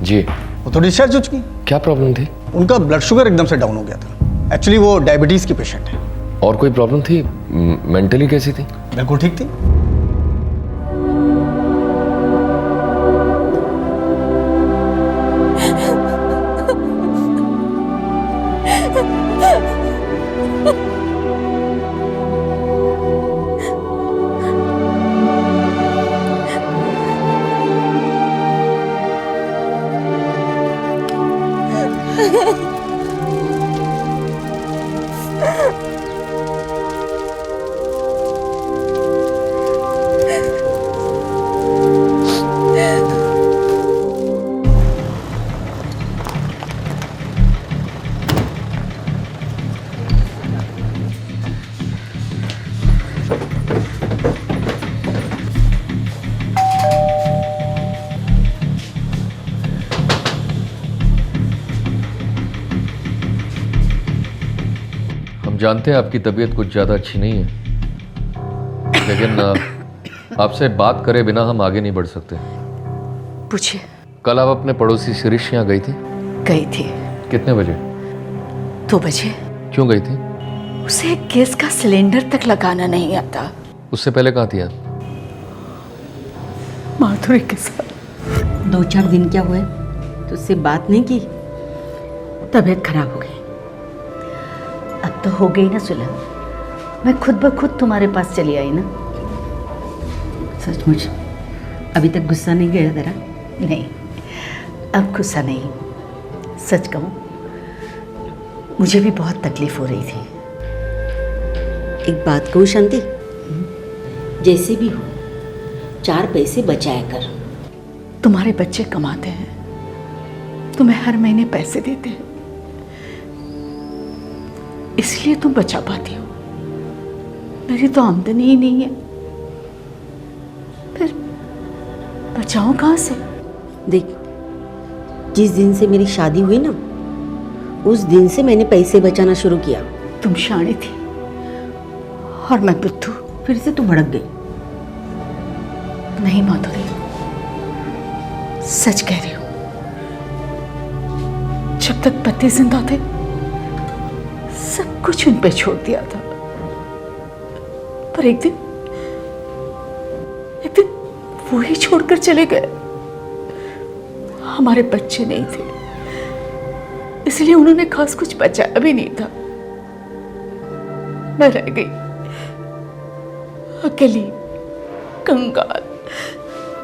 जी। वो तो डिस्चार्ज हो चुकी। क्या प्रॉब्लम थी? उनका ब्लड शुगर एकदम से डाउन हो गया था। एक्चुअली वो डायबिटीज की पेशेंट है। और कोई प्रॉब्लम थी? मेंटली कैसी थी? बिल्कुल ठीक थी। हम जानते हैं आपकी तबीयत कुछ ज़्यादा अच्छी नहीं है, लेकिन आपसे बात करे बिना हम आगे नहीं बढ़ सकते। पूछिए। कल आप अपने पड़ोसी शिरीष यहाँ गई थी? गई थी। कितने बजे? 2 बजे। क्यों गई थी? उसे गैस का सिलेंडर तक लगाना नहीं आता। उससे पहले कहाँ थी आप? माधुरी के साथ। 2-4 दिन क्या हुए तो उससे बात नहीं की? तबीयत खराब हो गई। अब तो हो गई ना सुलह, मैं खुद ब खुद तुम्हारे पास चली आई ना। सचमुच अभी तक गुस्सा नहीं गया तेरा? नहीं, अब गुस्सा नहीं। सच कहूँ मुझे भी बहुत तकलीफ हो रही थी। एक बात कहूँ शांति, जैसे भी हो 4 पैसे बचाया कर। तुम्हारे बच्चे कमाते हैं, तुम्हें हर महीने पैसे देते हैं, इसलिए तुम बचा पाती हो। मेरी तो आमदनी ही नहीं है, फिर बचाऊं कहाँ से? देख, जिस दिन से मेरी शादी हुई ना, उस दिन से मैंने पैसे बचाना शुरू किया। तुम शाणी थी और मैं बुद्धू। फिर से तू भड़क गई। नहीं माधुरी, सच कह रही हूं। जब तक पति जिंदा थे सब कुछ उन पे छोड़ दिया था, पर एक दिन वो ही छोड़कर चले गए। हमारे बच्चे नहीं थे, इसलिए उन्होंने खास कुछ बचाया भी नहीं था। मैं रह गई अकेली, कंगाल,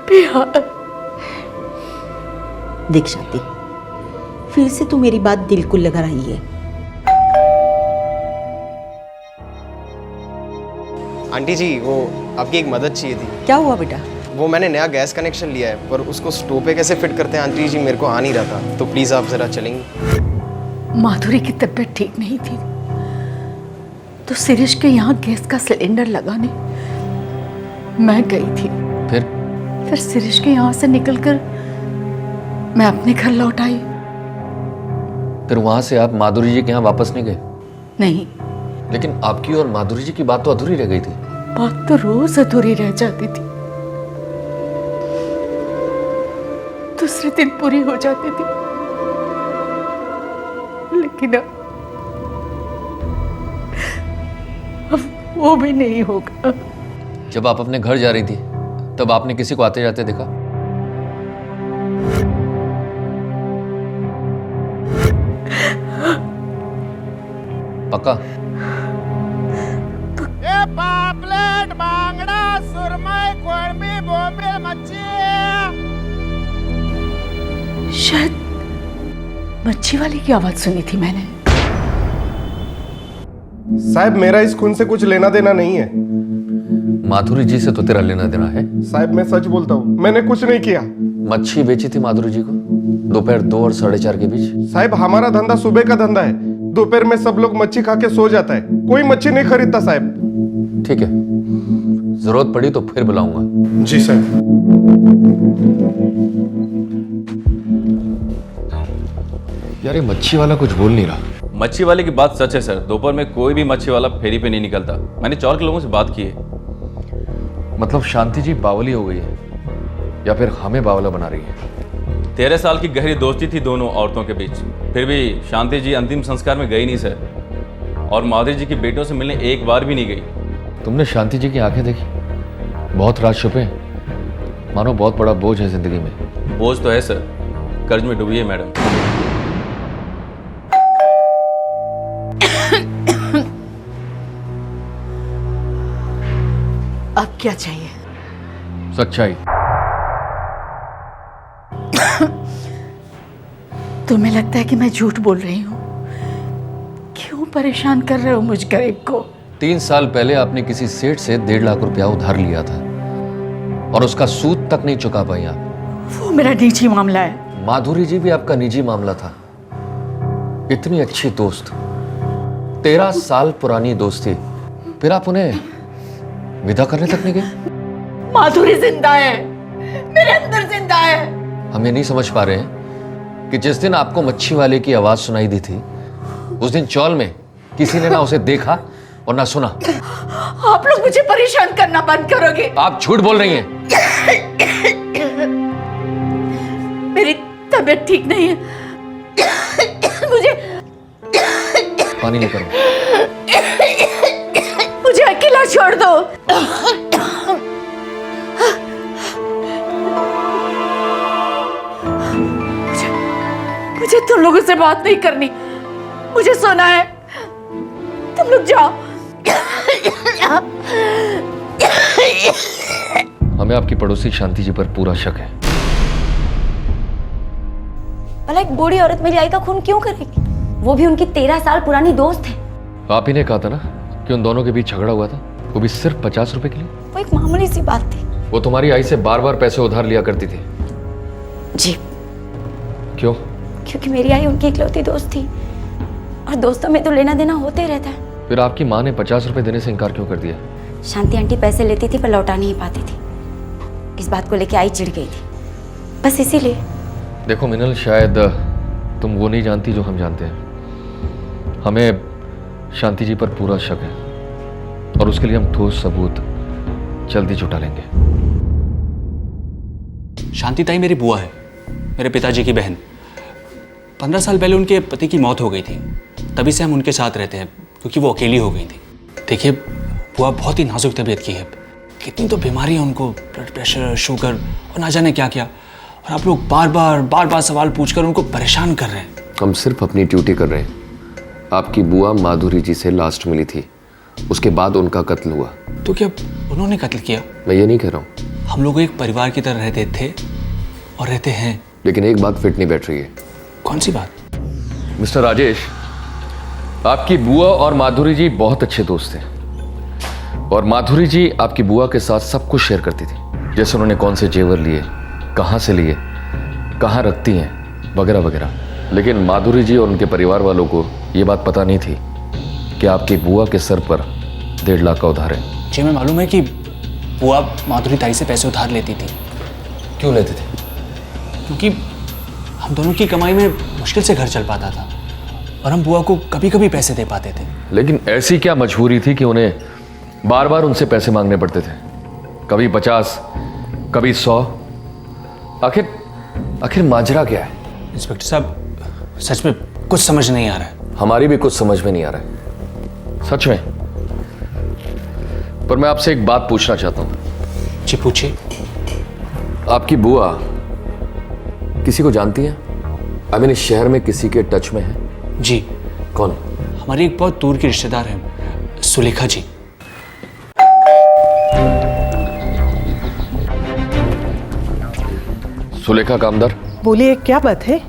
बेहाल। देख शांति, फिर से तू मेरी बात दिल को लगा रही है। आंटी जी, वो आपकी एक मदद चाहिए थी। क्या हुआ बेटा? वो मैंने नया गैस कनेक्शन लिया है, पर उसको स्टोव पे कैसे फिट करते हैं आंटी जी, मेरे को आ नहीं रहा था। तो प्लीज़ आप ज़रा चलेंगी? माधुरी की तबीयत ठीक नहीं थी, तो शिरीष के यहाँ गैस का सिलेंडर लगाने मैं गई थी। फिर शिरीष के यहाँ से निकलकर मैं अपने घर लौट आई। फिर वहां से आप माधुरी जी के यहाँ वापस नहीं गए? नहीं। लेकिन आपकी और माधुरी जी की बात तो अधूरी रह गई थी। बात तो रोज अधूरी रह जाती थी, दूसरे दिन पूरी हो जाती थी, लेकिन अब वो भी नहीं होगा। जब आप अपने घर जा रही थी तब आपने किसी को आते जाते देखा? पक्का? पापलेट, बांगड़ा, सुरमई, कोळंबी, बोंबील, मच्छी। शायद मच्छी वाली की आवाज सुनी थी मैंने। साहब, मेरा इस खून से कुछ लेना देना नहीं है। माधुरी जी से तो तेरा लेना देना है। साहब, मैं सच बोलता हूँ, मैंने कुछ नहीं किया। मच्छी बेची थी माधुरी जी को दोपहर 2 और 4:30 के बीच? साहब, हमारा धंधा सुबह का धंधा है। दोपहर में सब लोग मच्छी खा के सो जाता है, कोई मच्छी नहीं खरीदता साहब। ठीक है, जरूरत पड़ी तो फिर बुलाऊंगा। जी साहब। यार, ये मच्छी वाला कुछ बोल नहीं रहा। मच्छी वाले की बात सच है सर, दोपहर में कोई भी मच्छी वाला फेरी पे नहीं निकलता। मैंने 4 लोगों से बात की है। मतलब शांति जी बावली हो गई है या फिर हमें बावला बना रही है? 13 साल की गहरी दोस्ती थी दोनों औरतों के बीच, फिर भी शांति जी अंतिम संस्कार में गई नहीं सर, और माधुरी जी की बेटों से मिलने एक बार भी नहीं गई। तुमने शांति जी की आंखें देखी? बहुत राज छुपे हैं, मानो बहुत बड़ा बोझ है जिंदगी में। बोझ तो है सर, कर्ज में डूबी है मैडम। अब क्या चाहिए? सच्चाई। तुम्हें लगता है कि मैं झूठ बोल रही हूँ? क्यों परेशान कर रहे हो मुझ गरीब को? 3 साल पहले आपने किसी सेठ से 1.5 लाख रुपया उधार लिया था और उसका सूद तक नहीं चुका पाई आप। वो मेरा निजी मामला है। माधुरी जी भी आपका निजी मामला था। इतनी अच्छी दोस्त, 13 साल पुरानी दोस्ती, फिर आप उन्हें विदा करने तक नहीं गए? माधुरी जिंदा है, मेरे अंदर जिंदा है। हम ये नहीं समझ पा रहे हैं कि जिस दिन आपको मच्छी वाले की आवाज सुनाई दी थी, उस दिन चौल में किसी ने ना उसे देखा और ना सुना। आप लोग मुझे परेशान करना बंद करोगे? आप झूठ बोल रही हैं। मेरी तबीयत ठीक नहीं है, मुझे पानी लेकर आओ। मुझे अकेला छोड़ दो। मुझे तुम लोगों से बात नहीं करनी, मुझे सोना है। तुम लोग जाओ। हमें आपकी पड़ोसी शांति जी पर पूरा शक है। भला एक बूढ़ी औरत मेरी आई का खून क्यों करेगी? वो भी उनकी 13 साल पुरानी दोस्त है। आप ही ने कहा था ना कि उन दोनों के बीच झगड़ा हुआ था, वो भी सिर्फ 50 रुपए के लिए। वो एक मामूली सी बात थी। वो तुम्हारी आई से बार बार पैसे उधार लिया करती थी। जी। क्यों? क्योंकि मेरी आई उनकी इकलौती दोस्त थी और दोस्तों में तो लेना देना होते ही रहता है। फिर आपकी माँ ने 50 रुपए देने से इनकार क्यों कर दिया? शांति आंटी पैसे लेती थी पर लौटा नहीं पाती थी। इस बात को लेके आई चिढ़ गई थी, बस इसीलिए। देखो मिनल, शायद तुम वो नहीं जानती जो हम जानते हैं। हमें शांति जी पर पूरा शक है और उसके लिए हम ठोस सबूत जल्दी जुटा लेंगे। शांति ताई मेरी बुआ है, मेरे पिताजी की बहन। 15 साल पहले उनके पति की मौत हो गई थी, तभी से हम उनके साथ रहते हैं क्योंकि वो अकेली हो गई थी। देखिए, बुआ बहुत ही नाजुक तबीयत की है, कितनी तो बीमारी है उनको, ब्लड प्रेशर, शुगर और ना जाने क्या क्या। और आप लोग बार बार सवाल पूछकर उनको परेशान कर रहे हैं। हम सिर्फ अपनी ड्यूटी कर रहे हैं। आपकी बुआ माधुरी जी से लास्ट मिली थी, उसके बाद उनका कत्ल हुआ। तो क्या उन्होंने कत्ल किया? मैं ये नहीं कह रहा हूँ। हम लोग एक परिवार की तरह रहते थे और रहते हैं। लेकिन एक बात फिट नहीं बैठ रही है। कौन सी बात? मिस्टर राजेश, आपकी बुआ और माधुरी जी बहुत अच्छे दोस्त थे और माधुरी जी आपकी बुआ के साथ सब कुछ शेयर करती थी, जैसे उन्होंने कौन से जेवर लिए, कहाँ से लिए, कहाँ रखती हैं, वगैरह वगैरह। लेकिन माधुरी जी और उनके परिवार वालों को ये बात पता नहीं थी कि आपकी बुआ के सर पर 1.5 लाख का उधार है। जी, मैं मालूम है कि बुआ माधुरी ताई से पैसे उधार लेती थी। क्यों लेती थी? क्योंकि हम दोनों की कमाई में मुश्किल से घर चल पाता था और हम बुआ को कभी कभी पैसे दे पाते थे। लेकिन ऐसी क्या मजबूरी थी कि उन्हें बार बार उनसे पैसे मांगने पड़ते थे? कभी 50, कभी 100। आखिर माजरा क्या है? इंस्पेक्टर साहब, सच में कुछ समझ नहीं आ रहा है। हमारी भी कुछ समझ में नहीं आ रहा है, सच में। पर मैं आपसे एक बात पूछना चाहता हूं। जी पूछिए। आपकी बुआ किसी को जानती है? आई मीन, इस शहर में किसी के टच में है? जी। कौन? हमारी एक बहुत दूर की रिश्तेदार है, सुलेखा जी। सुलेखा कामदार। बोलिए, क्या बात है?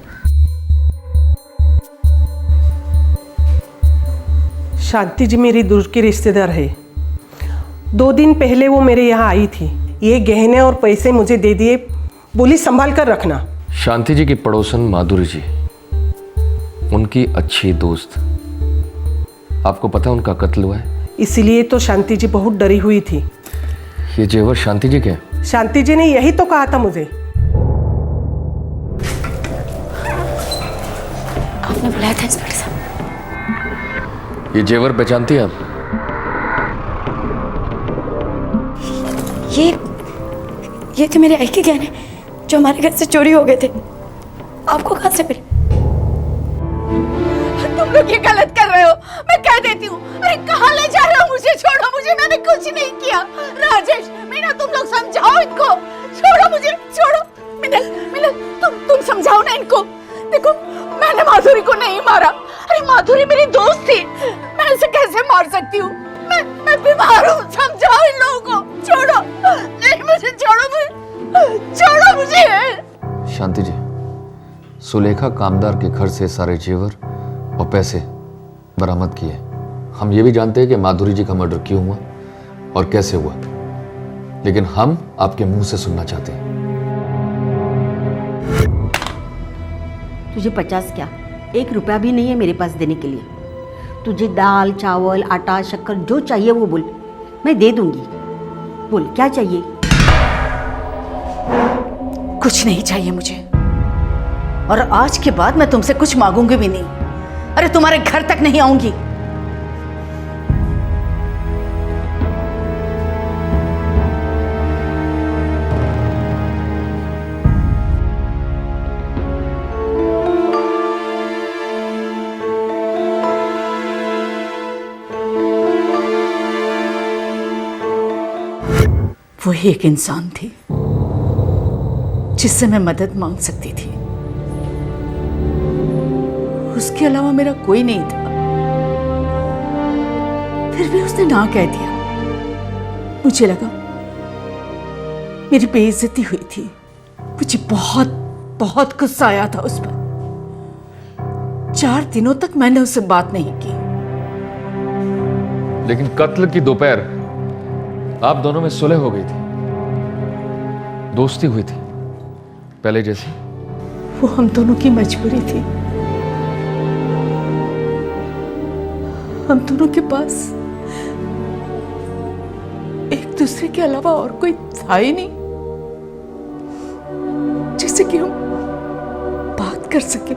शांति जी मेरी दूर की रिश्तेदार है। 2 दिन पहले वो मेरे यहाँ आई थी। ये गहने और पैसे मुझे दे दिए, बोली संभाल कर रखना। शांति जी की पड़ोसन माधुरी जी, उनकी अच्छी दोस्त, आपको पता उनका कत्ल हुआ है? इसीलिए तो शांति जी बहुत डरी हुई थी। ये जेवर शांति जी के? शांति जी ने यही तो कहा था मुझे। आपने बुलाया था इंस्पेक्टर साहब? ये जेवर पहचानती हैं आप? ये थे मेरे आई के गहने जो हमारे घर से चोरी हो गए थे। आपको कहाँ से मिले? तुम लोग ये गलत कर रहे हो, मैं कह देती हूँ। अरे कहाँ ले जा रहे हो? मुझे छोड़ो, मुझे, मैंने कुछ नहीं किया। राजेश, मीना, तुम लोग समझाओ इनको। छोड़ो मुझे, छोड़ो। मिनल, तुम समझाओ ना इनको। देखो, मैंने माधुरी को नहीं मारा। अरे माधुरी मेरी दोस्त थी, मैं इसे कैसे मार सकती हूँ? मैं बीमार हूँ, समझाओ इन लोगों को। छोड़ो, नहीं मुझे छोड़ो, छोड़ो मुझे। शांति जी, सुलेखा कामदार के घर से सारे जेवर और पैसे बरामद किए। हम ये भी जानते हैं कि माधुरी जी का मर्डर क्यों हुआ और कैसे हुआ, लेकिन हम आपके मुंह से सुनना चाहते हैं। तुझे 50 क्या 1 रुपया भी नहीं है मेरे पास देने के लिए। तुझे दाल चावल आटा शक्कर जो चाहिए वो बोल, मैं दे दूंगी। बोल क्या चाहिए? कुछ नहीं चाहिए मुझे, और आज के बाद मैं तुमसे कुछ मांगूंगी भी नहीं। अरे तुम्हारे घर तक नहीं आऊंगी। वो एक इंसान थी जिससे मैं मदद मांग सकती थी, उसके अलावा मेरा कोई नहीं था। फिर भी उसने ना कह दिया। मुझे लगा मेरी बेइज्जती हुई थी। मुझे बहुत बहुत गुस्सा आया था उस पर। 4 दिनों तक मैंने उससे बात नहीं की। लेकिन कत्ल की दोपहर आप दोनों में सुलह हो गई थी, दोस्ती हुई थी पहले जैसी। वो हम दोनों की मजबूरी थी। हम दोनों के पास एक दूसरे के अलावा और कोई था ही नहीं जिससे कि हम बात कर सके,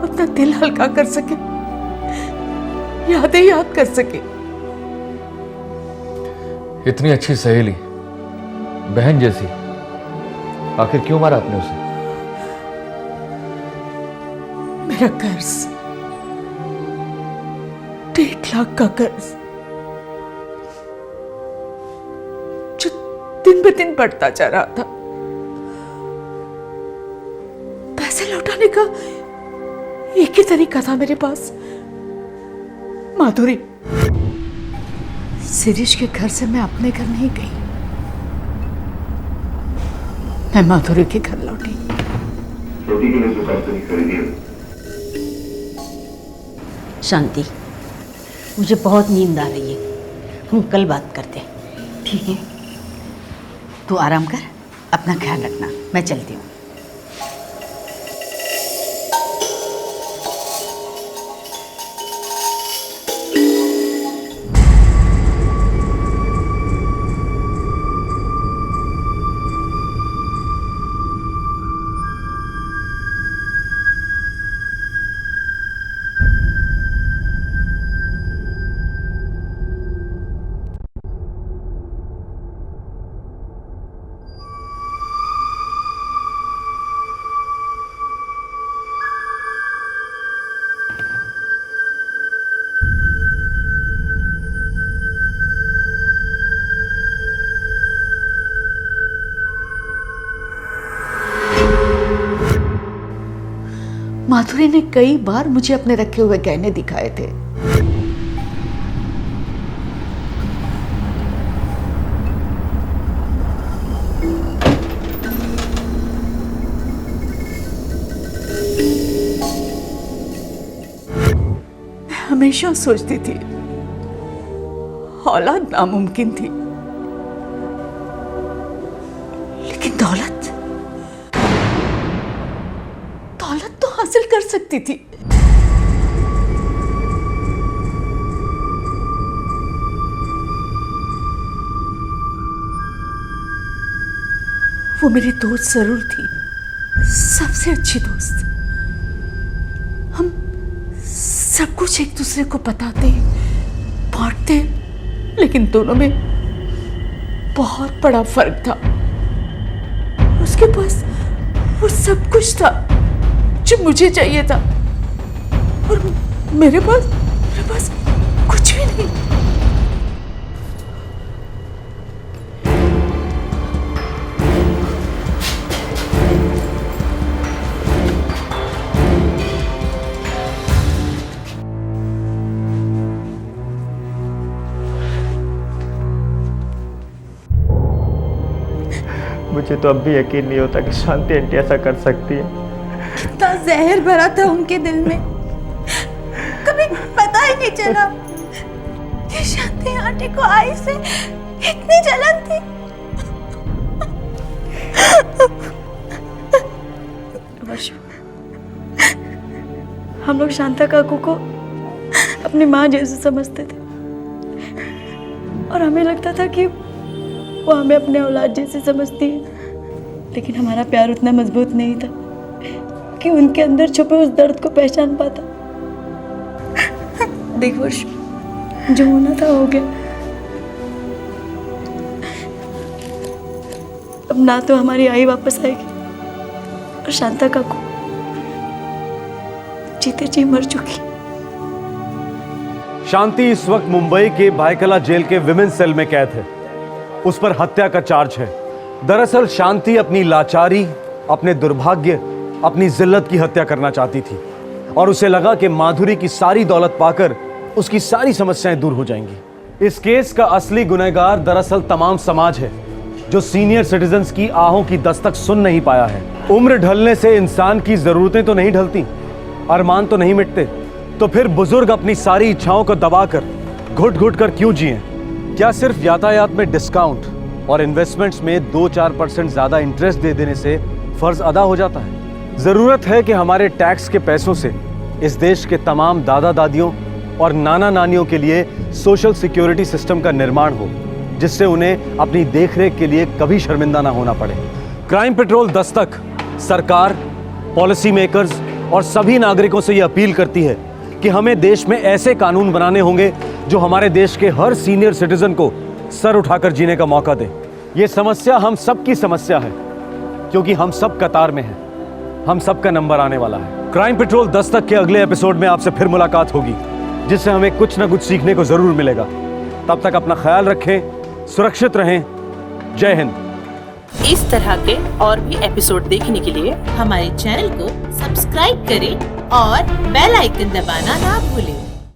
अपना दिल हल्का कर सके, यादें याद कर सके। इतनी अच्छी सहेली, बहन जैसी, आखिर क्यों मारा आपने उसे? मेरा कर्ज, 1.5 लाख का कर्ज, जो दिन ब दिन बढ़ता जा रहा था। पैसे लौटाने का एक ही तरीका था मेरे पास, माधुरी। शिरीष के घर से मैं अपने घर नहीं गई, मैं माधुरी के घर लौटी। रोटी के लिए जो पैसे खरीदी है। शांति, मुझे बहुत नींद आ रही है, हम कल बात करते हैं, ठीक है? तू आराम कर, अपना ख्याल रखना, मैं चलती हूँ। माधुरी ने कई बार मुझे अपने रखे हुए गहने दिखाए थे। मैं हमेशा सोचती थी औलाद नामुमकिन थी, लेकिन दौलत तो हासिल कर सकती थी। वो मेरी दोस्त जरूर थी, सबसे अच्छी दोस्त। हम सब कुछ एक दूसरे को बताते बांटते, लेकिन दोनों में बहुत बड़ा फर्क था। उसके पास वो सब कुछ था जो मुझे चाहिए था, और मेरे पास कुछ भी नहीं। मुझे तो अब भी यकीन नहीं होता कि शांति आंटी ऐसा कर सकती है। कितना जहर भरा था उनके दिल में, कभी पता ही नहीं चला कि शांति आंटी को आई से इतनी जलन थी। वर्षु, हम लोग शांता काकू को अपनी माँ जैसे समझते थे और हमें लगता था कि वो हमें अपने औलाद जैसे समझती है, लेकिन हमारा प्यार उतना मजबूत नहीं था कि उनके अंदर छुपे उस दर्द को पहचान पाता। देख वर्षु, जो होना था हो गया। अब ना तो हमारी आई वापस आएगी और शांता काकू जीते जी मर चुकी। शांति इस वक्त मुंबई के भायखला जेल के विमेन सेल में कैद है। उस पर हत्या का चार्ज है। दरअसल शांति अपनी लाचारी, अपने दुर्भाग्य, अपनी जिल्लत की हत्या करना चाहती थी और उसे लगा कि माधुरी की सारी दौलत पाकर उसकी सारी समस्याएं दूर हो जाएंगी। इस केस का असली गुनहगार दरअसल तमाम समाज है, जो सीनियर सिटीजन्स की आहों की दस्तक सुन नहीं पाया है। उम्र ढलने से इंसान की जरूरतें तो नहीं ढलती, अरमान तो नहीं मिटते, तो फिर बुजुर्ग अपनी सारी इच्छाओं को दबाकर घुट घुट कर क्यों जिएं? क्या सिर्फ यातायात में डिस्काउंट और इन्वेस्टमेंट्स में 2-4% ज्यादा इंटरेस्ट दे देने से फर्ज अदा हो जाता है? जरूरत है कि हमारे टैक्स के पैसों से इस देश के तमाम दादा दादियों और नाना नानियों के लिए सोशल सिक्योरिटी सिस्टम का निर्माण हो, जिससे उन्हें अपनी देखरेख के लिए कभी शर्मिंदा ना होना पड़े। क्राइम पेट्रोल दस्तक सरकार, पॉलिसी मेकर्स और सभी नागरिकों से यह अपील करती है कि हमें देश में ऐसे कानून बनाने होंगे जो हमारे देश के हर सीनियर सिटीजन को सर उठाकर जीने का मौका दें। यह समस्या हम सबकी समस्या है, क्योंकि हम सब कतार में हैं। हम सबका नंबर आने वाला है। क्राइम पेट्रोल दस्तक के अगले एपिसोड में आपसे फिर मुलाकात होगी, जिससे हमें कुछ ना कुछ सीखने को जरूर मिलेगा। तब तक अपना ख्याल रखें, सुरक्षित रहें। जय हिंद। इस तरह के और भी एपिसोड देखने के लिए हमारे चैनल को सब्सक्राइब करें और बेल आइकन दबाना ना भूलें।